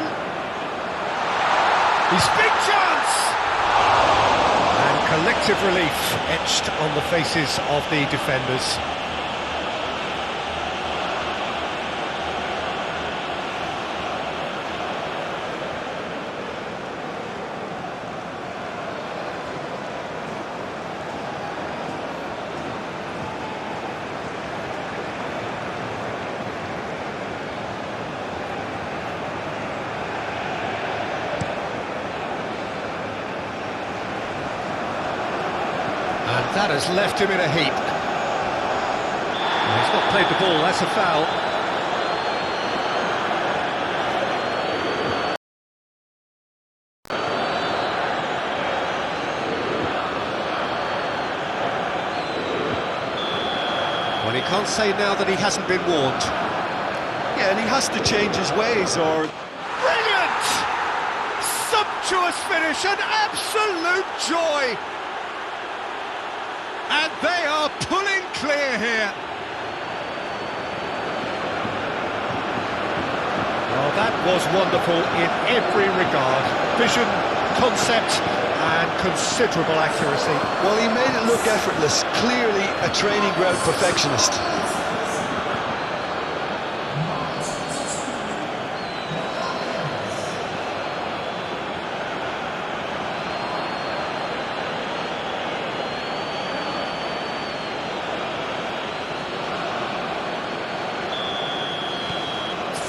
His big chance! And collective relief etched on the faces of the defenders. And that has left him in a heap. He's not played the ball, that's a foul. Well, he can't say now that he hasn't been warned. Yeah, and he has to change his ways or... Brilliant! Sumptuous finish, an absolute joy! And they are pulling clear here. Well, that was wonderful in every regard. Vision, concept, and considerable accuracy. Well, he made it look effortless. Clearly a training ground perfectionist.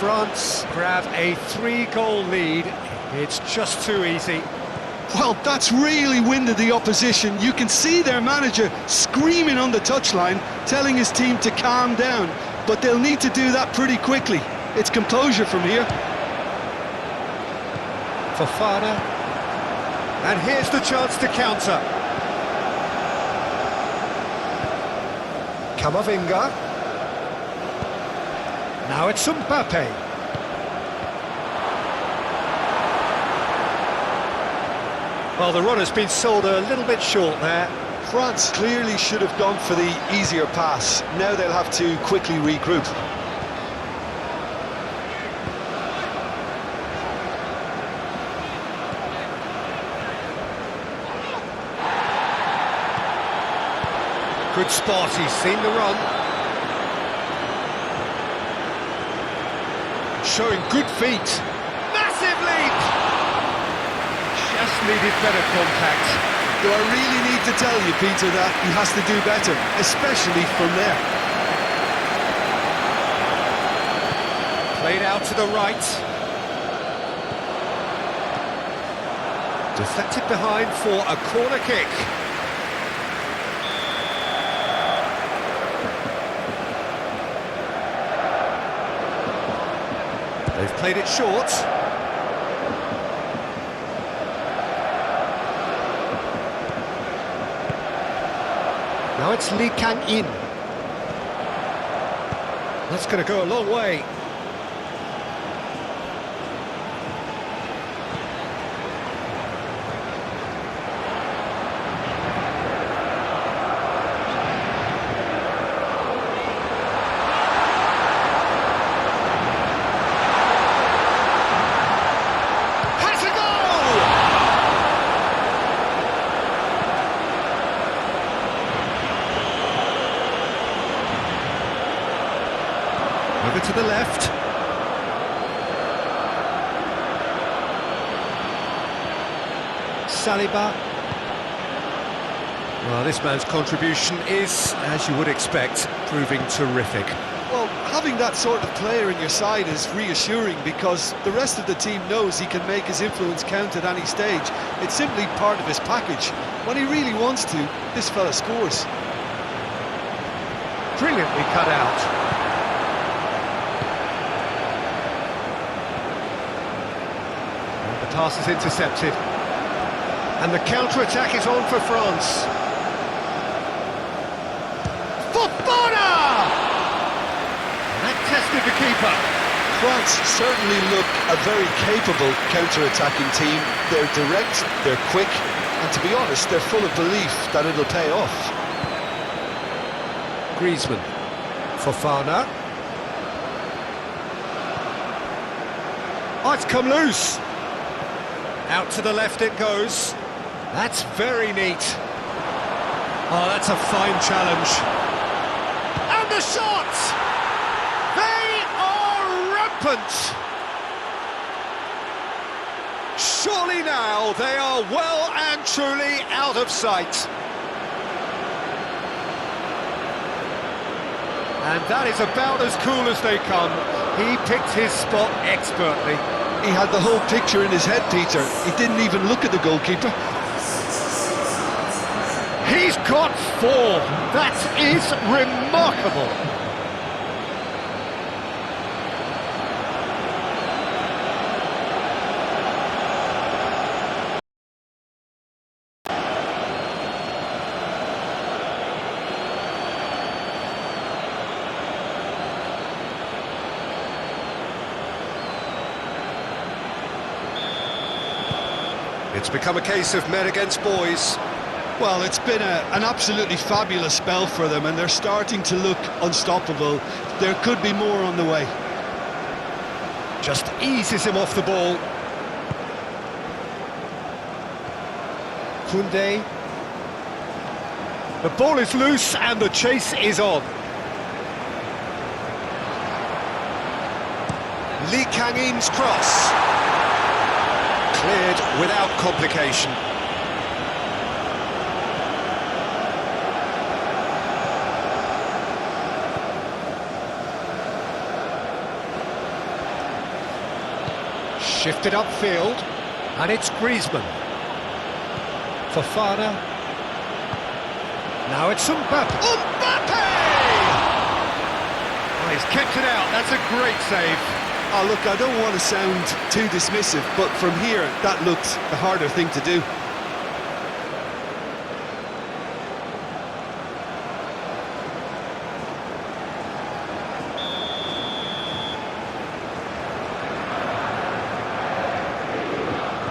France grab a 3-goal lead. It's just too easy. Well, that's really winded the opposition. You can see their manager screaming on the touchline, telling his team to calm down. But they'll need to do that pretty quickly. It's composure from here. Fofana. And here's the chance to counter. Camavinga. Now it's Mbappe. Well, the run has been sold a little bit short there. France clearly should have gone for the easier pass. Now they'll have to quickly regroup. Good spot, he's seen the run. Showing good feet. Massive leap! Just needed better contact. Do I really need to tell you, Peter, that he has to do better, especially from there? Played out to the right. Deflected behind for a corner kick. They've played it short. Now it's Lee Kang-in. That's going to go a long way. Over to the left. Saliba. Well, this man's contribution is, as you would expect, proving terrific. Well, having that sort of player in your side is reassuring because the rest of the team knows he can make his influence count at any stage. It's simply part of his package. When he really wants to, this fella scores. Brilliantly cut out. The pass is intercepted. And the counter-attack is on for France. Fofana! That tested the keeper. France certainly look a very capable counter-attacking team. They're direct, they're quick, and to be honest, they're full of belief that it'll pay off. Griezmann. Fofana. Oh, it's come loose. Out to the left it goes. That's very neat. Oh, that's a fine challenge. And the shot! They are rampant! Surely now they are well and truly out of sight. And that is about as cool as they come. He picked his spot expertly. He had the whole picture in his head, Peter. He didn't even look at the goalkeeper. He's got 4. That is remarkable. It's become a case of men against boys. Well, it's been an absolutely fabulous spell for them, and they're starting to look unstoppable. There could be more on the way. Just eases him off the ball. Koundé. The ball is loose and the chase is on. Lee Kang-in's cross. Cleared without complication. Shifted upfield, and it's Griezmann. Fofana. Now it's Mbappe. Mbappe! Oh, he's kept it out. That's a great save. Oh, look, I don't want to sound too dismissive, but from here, that looked the harder thing to do.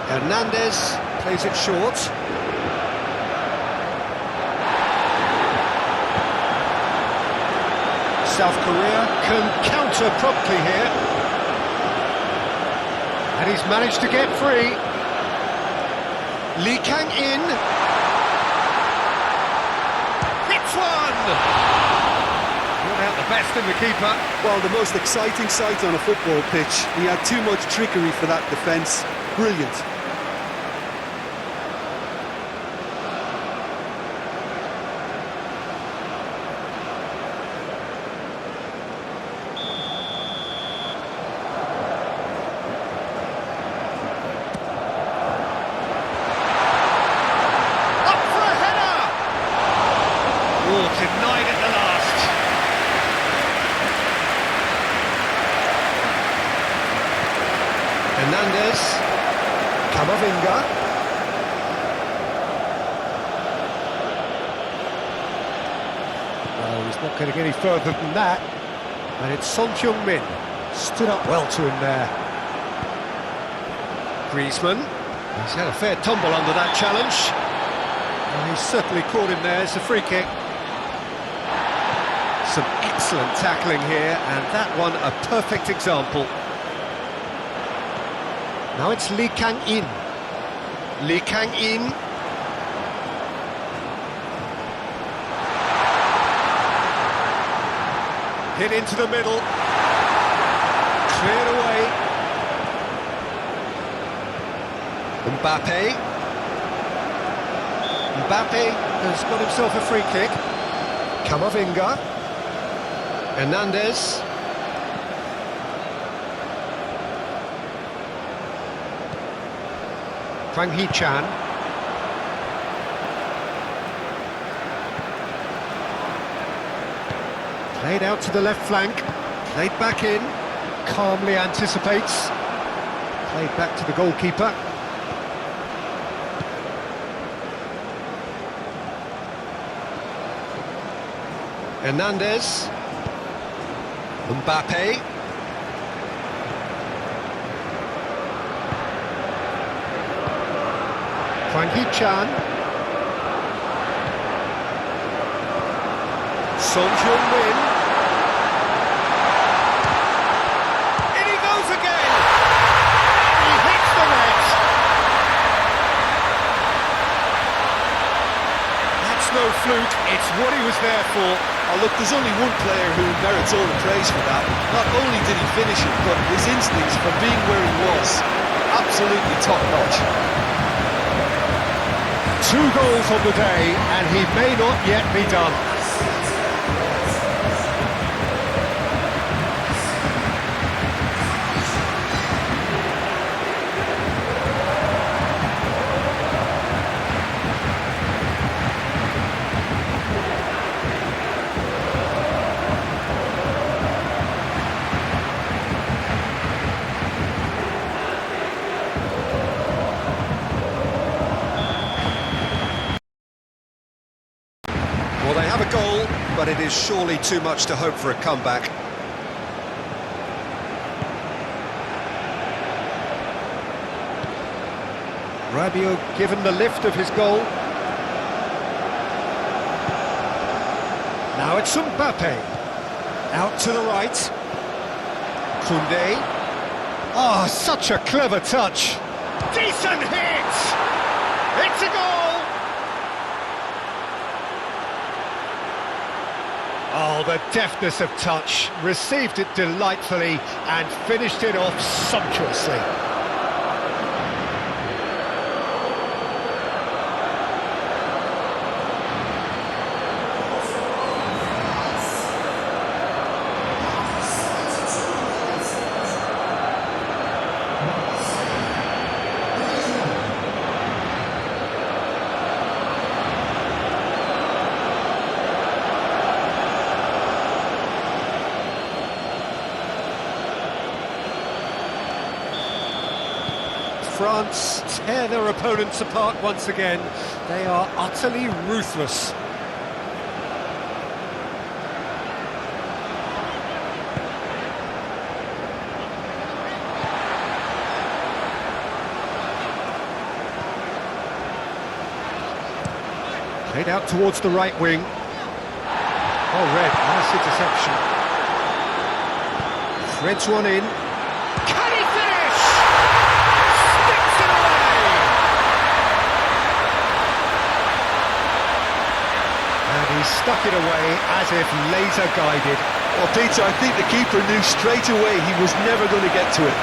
Hernandez plays it short. South Korea can counter promptly here. And he's managed to get free. Lee Kang-in. Hits one! Brought out the best in the keeper. Well, the most exciting sight on a football pitch. He had too much trickery for that defence. Brilliant. Denied at the last. Hernandez. Camavinga. Well, he's not going to get any further than that. And it's Son Heung-min. Stood up well to him there. Griezmann. He's had a fair tumble under that challenge. Well, he's certainly caught him there. It's a free kick. Some excellent tackling here, and that one a perfect example. Now it's Lee Kang-in. Lee Kang-in. Hit into the middle. Cleared away. Mbappe. Mbappe has got himself a free kick. Camavinga. Hernandez. Hwang Hee-chan. Played out to the left flank. Played back in. Calmly anticipates. Played back to the goalkeeper. Hernandez. Mbappe. Hwang Hee-chan. Son Heung-min. In he goes again! fluke, it's what he was there for. Oh, look, there's only one player who merits all the praise for that. Not only did he finish it, but his instincts for being where he was, absolutely top-notch. 2 goals on the day, and he may not yet be done. Well, they have a goal, but it is surely too much to hope for a comeback. Rabiot given the lift of his goal. Now it's Mbappe. Out to the right. Koundé. Oh, such a clever touch. Decent hit! It's a goal! Oh, the deftness of touch, received it delightfully and finished it off sumptuously. France tear their opponents apart once again. They are utterly ruthless. Played out towards the right wing. Oh, red, nice interception. Threads one in. Can he finish? Sticks it away! And he stuck it away as if laser guided. Well, Peter, I think the keeper knew straight away he was never going to get to it.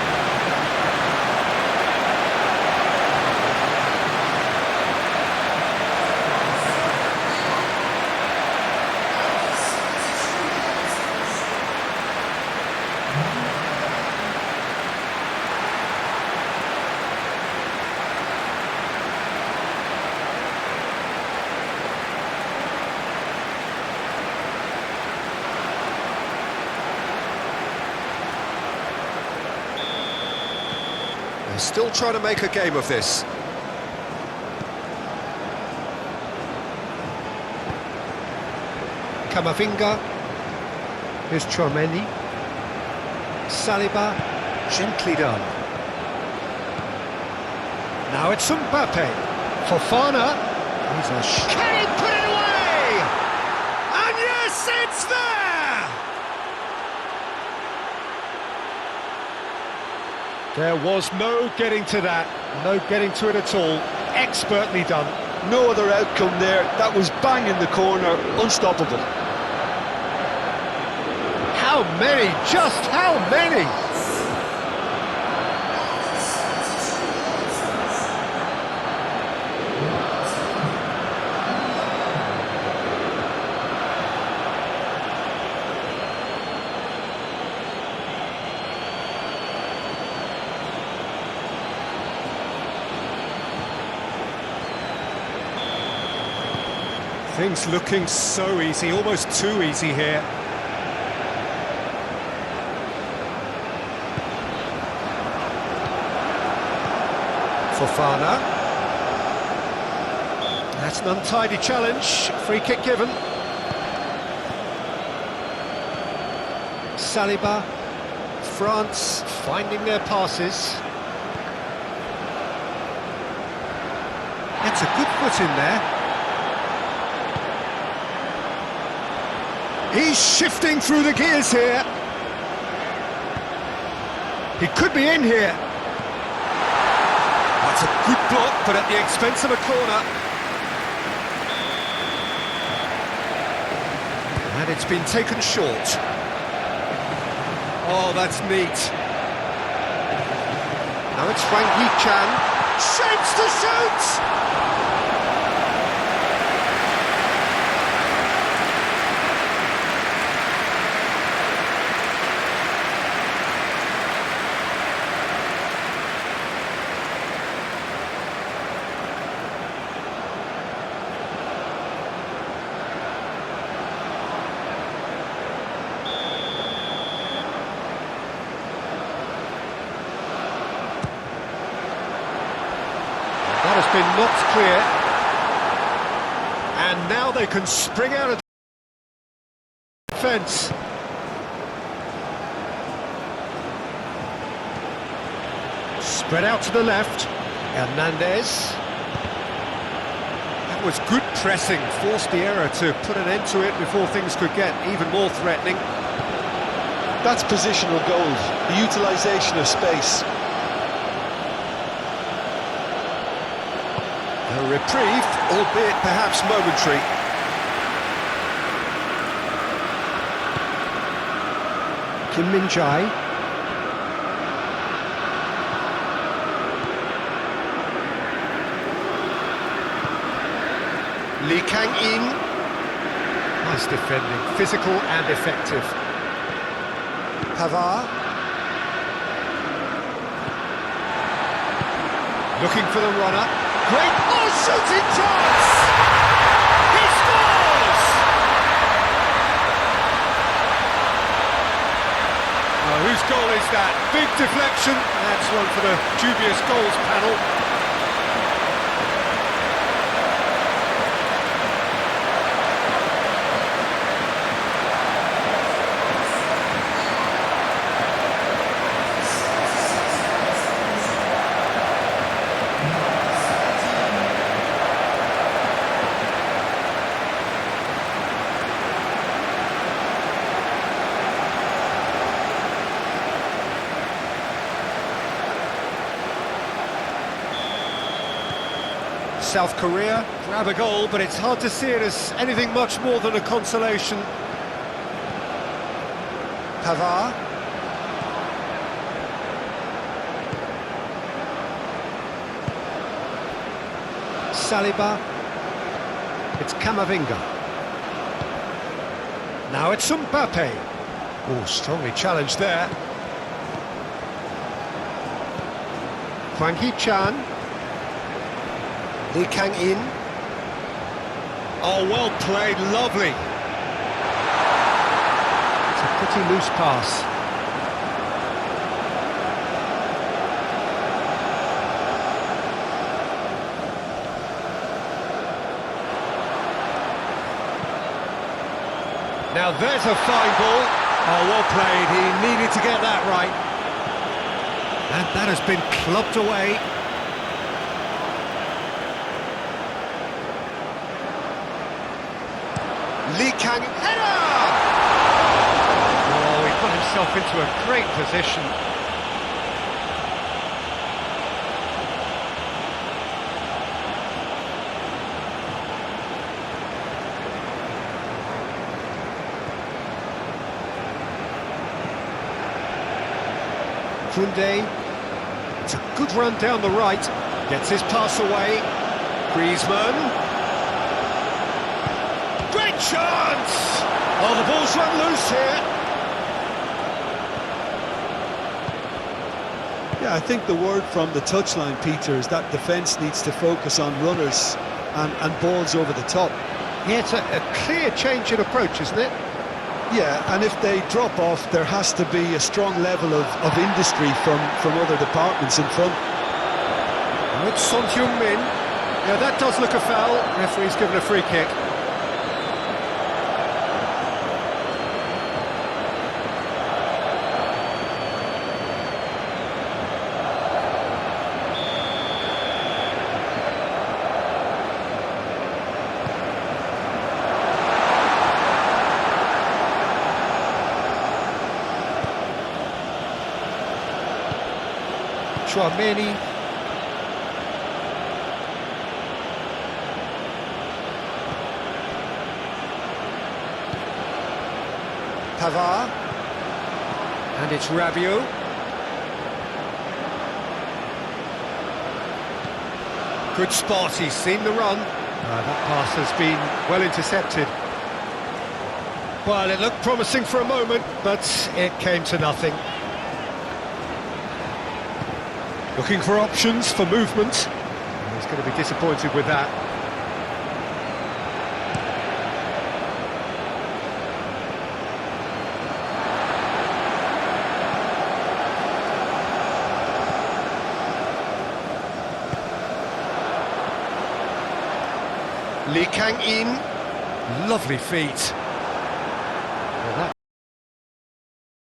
They're still trying to make a game of this. Camavinga. Here's Chouameni. Saliba. Gently done. Now it's Mbappe. Fofana. He's a Can he put it away? And yes, it's there! There was no getting to that, no getting to it at all. Expertly done. No other outcome there. That was bang in the corner, unstoppable. How many? Just how many? Things looking so easy, almost too easy here. Fofana. That's an untidy challenge. Free kick given. Saliba. France finding their passes. That's a good foot in there. He's shifting through the gears here. He could be in here. That's a good block, but at the expense of a corner. And it's been taken short. Oh, that's neat. Now it's Wang Yi-chan. Shapes to shoot! That has been knocked clear, and now they can spring out of defence. Spread out to the left, Hernandez. That was good pressing, forced the error to put an end to it before things could get even more threatening. That's positional goal, the utilisation of space. A reprieve, albeit perhaps momentary. Kim Min-jae. Lee Kang-in. Nice defending, physical and effective. Pavard. Looking for the runner. Great, shooting chance! He scores! Whose goal is that? Big deflection. That's one for the dubious goals panel. South Korea grab a goal, but it's hard to see it as anything much more than a consolation. Pavard. Saliba. It's Camavinga. Now it's Mbappe. Oh, strongly challenged there. Hwang Hee-chan. Lee Kang-in. Oh, well played, lovely. It's a pretty loose pass. Now there's a fine ball. Oh, well played, he needed to get that right. And that has been clubbed away. Lee Kang, header! Oh, he put himself into a great position. Koundé, it's a good run down the right, gets his pass away. Griezmann. Great chance! Oh, the ball's run loose here. Yeah, I think the word from the touchline, Peter, is that defence needs to focus on runners and balls over the top. Yeah, it's a clear change in approach, isn't it? Yeah, and if they drop off, there has to be a strong level of industry from other departments in front. Oh, it's Son Heung-min. Yeah, that does look a foul. Referee's given a free kick. Chouameni. Pavard. And it's Rabiot. Good spot, he's seen the run. That pass has been well intercepted. Well, it looked promising for a moment, but it came to nothing. Looking for options for movement. He's going to be disappointed with that. Lee Kang-in, lovely feet. Well, that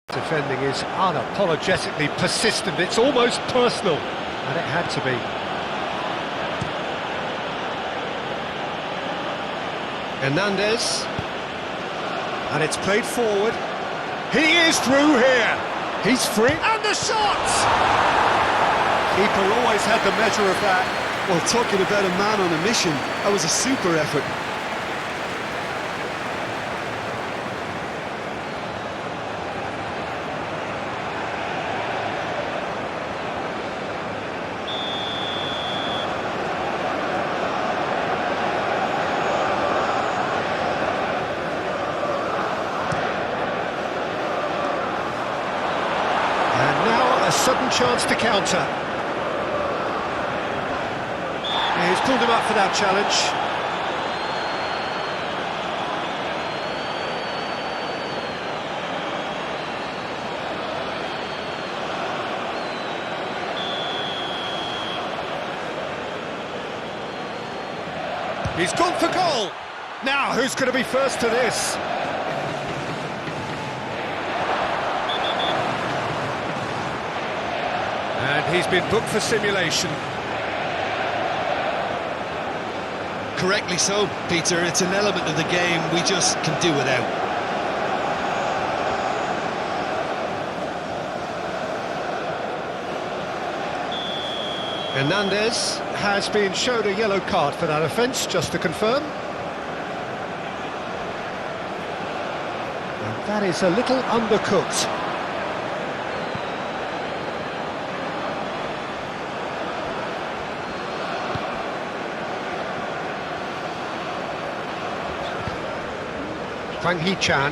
defending is unapologetically persistent, it's almost personal, and it had to be. Hernandez, and it's played forward. He is through here, he's free, and the shot! Keeper always had the measure of that. Well, talking about a man on a mission, that was a super effort. And now a sudden chance to counter. He's pulled him up for that challenge. He's gone for goal. Now, who's going to be first to this? And he's been booked for simulation. Correctly so, Peter. It's an element of the game we just can do without. Hernandez has been shown a yellow card for that offence, just to confirm. And that is a little undercooked. Hwang Hee-chan.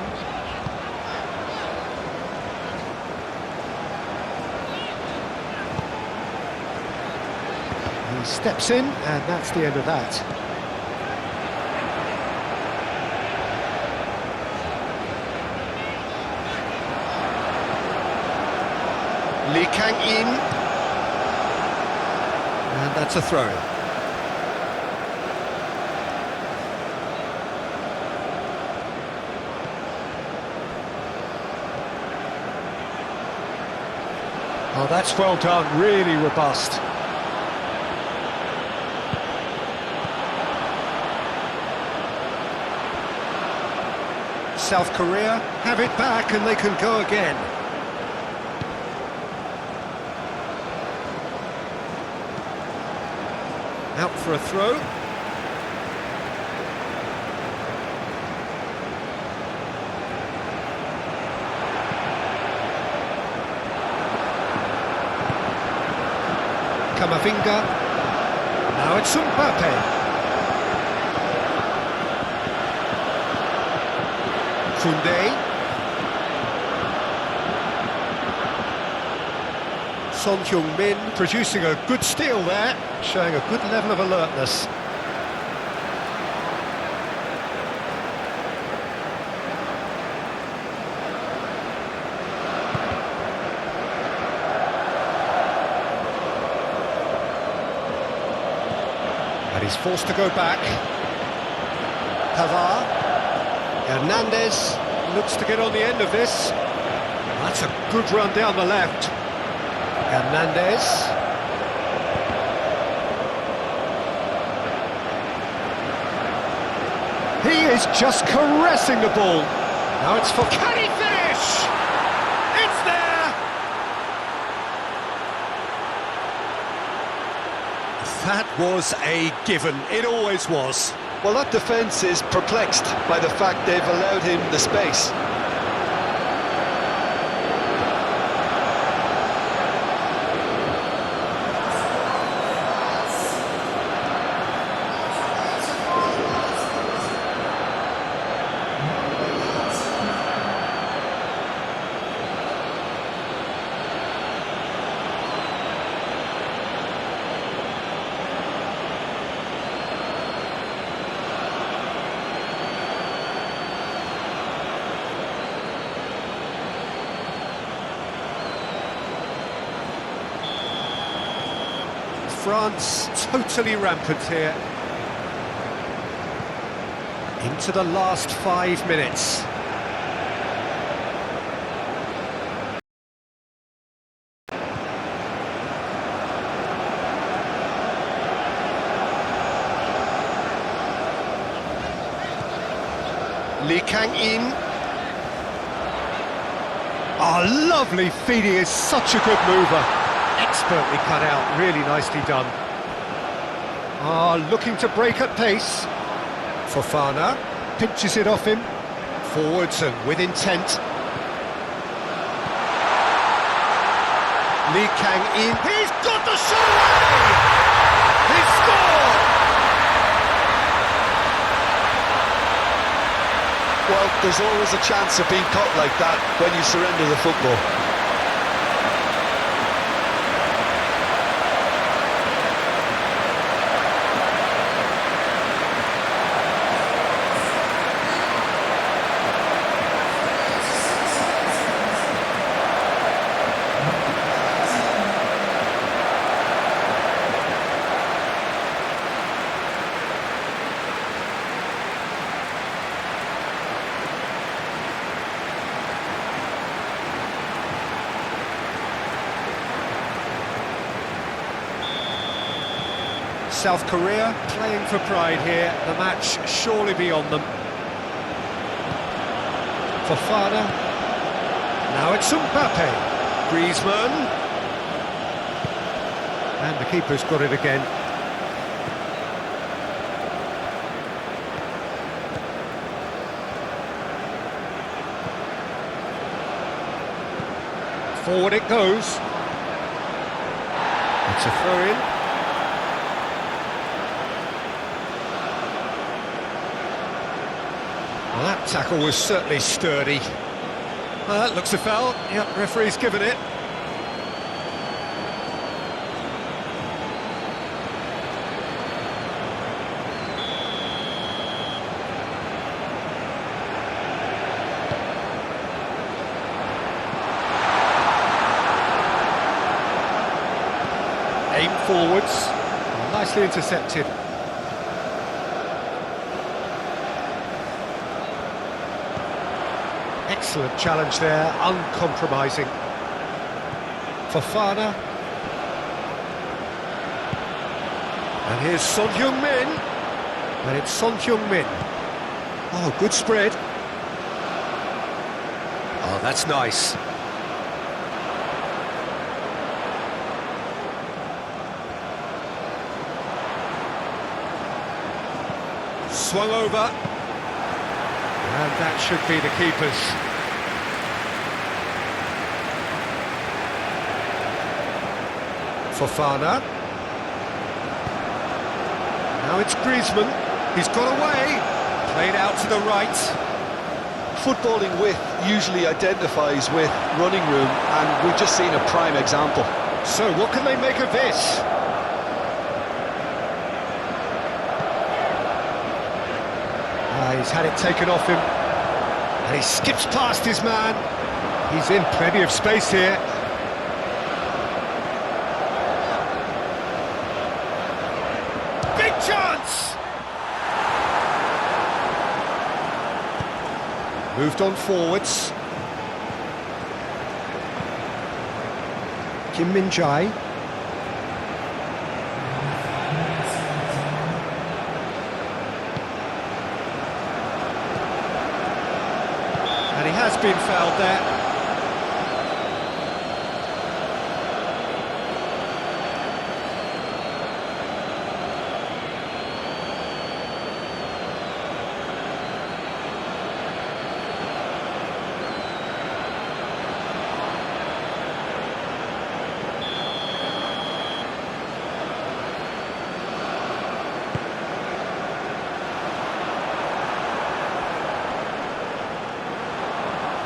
He steps in, and that's the end of that. Lee Kang-in. And that's a throw-in. Oh, that's well done, really robust. South Korea have it back and they can go again. Out for a throw. Kamavinga. Now it's Mbappe. Koundé. Son Heung-min producing a good steal there, showing a good level of alertness. And he's forced to go back. Pavard. Hernandez looks to get on the end of this. That's a good run down the left. Hernandez. He is just caressing the ball. Now it's for... Can he finish? It's there! That was a given. It always was. Well, that defence is perplexed by the fact they've allowed him the space. France totally rampant here. Into the last 5 minutes. Lee Kang-in. Oh, lovely feed, he is such a good mover. Expertly cut out, really nicely done. Looking to break at pace. Fofana pinches it off him. Forwards and with intent. Lee Kang-in, he's got the shot away! He scored! Well, there's always a chance of being caught like that when you surrender the football. South Korea playing for pride here. The match surely beyond them. Fofana. Now it's Mbappe. Griezmann. And the keeper's got it again. Forward it goes. It's a throw-in. Well, that tackle was certainly sturdy. Well, that looks a foul. Yep, referee's given it. Aim forwards. Nicely intercepted. Excellent challenge there, uncompromising. Fofana. And here's Son Heung-min. And it's Son Heung-min. Oh, good spread. Oh, that's nice. Swung over. And that should be the keeper's. Fofana. Now it's Griezmann. He's got away. Played out to the right. Footballing width usually identifies with running room, and we've just seen a prime example. So what can they make of this? He's had it taken off him. And he skips past his man. He's in plenty of space here. Big chance! Moved on forwards. Kim Min-jae. And he has been fouled there.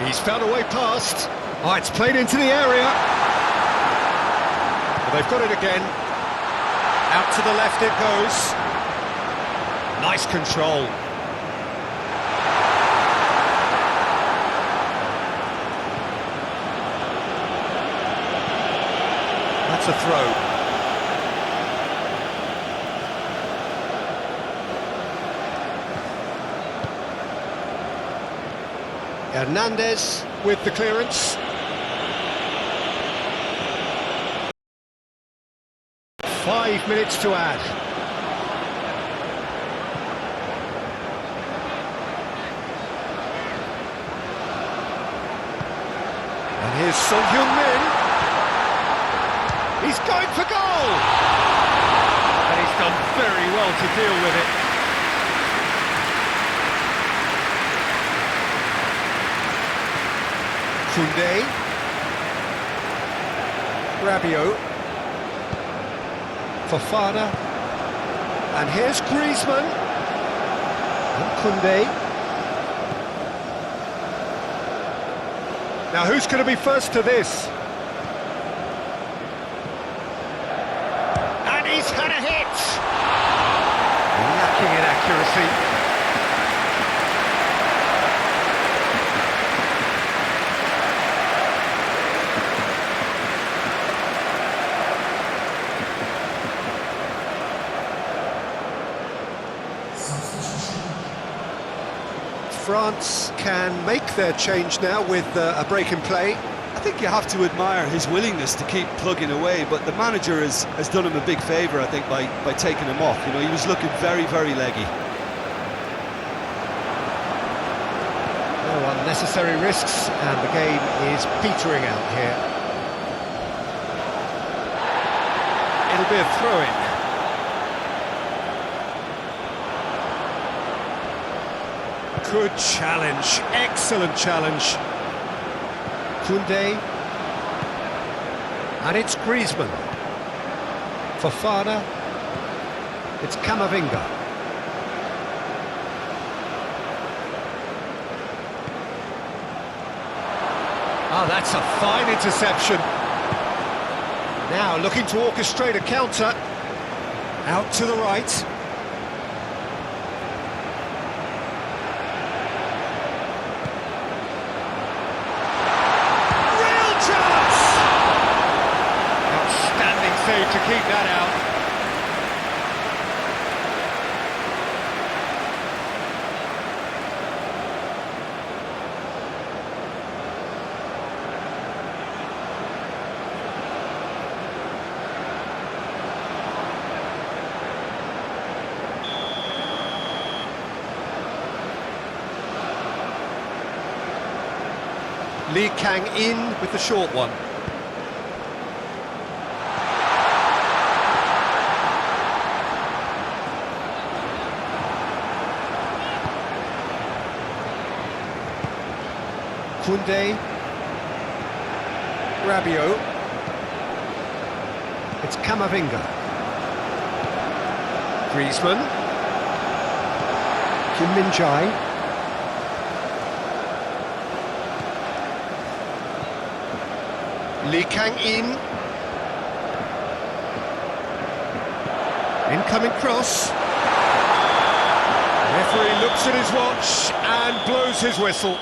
He's found a way past. Oh, it's played into the area. But they've got it again. Out to the left it goes. Nice control. That's a throw. Hernandez with the clearance. Five minutes to add. And here's Son-Heung-min. He's going for goal! And he's done very well to deal with it. Koundé. Rabiot. Fofana. And here's Griezmann. And Koundé. Now who's going to be first to this? And he's had a hit! Lacking in accuracy. France can make their change now with a break in play. I think you have to admire his willingness to keep plugging away, but the manager has done him a big favour, I think, by taking him off. You know, he was looking very, very leggy. No unnecessary risks, and the game is petering out here. It'll be a throw-in. Good challenge, excellent challenge. Koundé. And it's Griezmann. Fofana. It's Camavinga. Ah, that's a fine interception. Now looking to orchestrate a counter. Out to the right. To keep that out. Lee Kang-in with the short one. Koundé. Rabiot. It's Camavinga. Griezmann. Kim Min-jae. Lee Kang-in. Incoming cross. Referee looks at his watch and blows his whistle.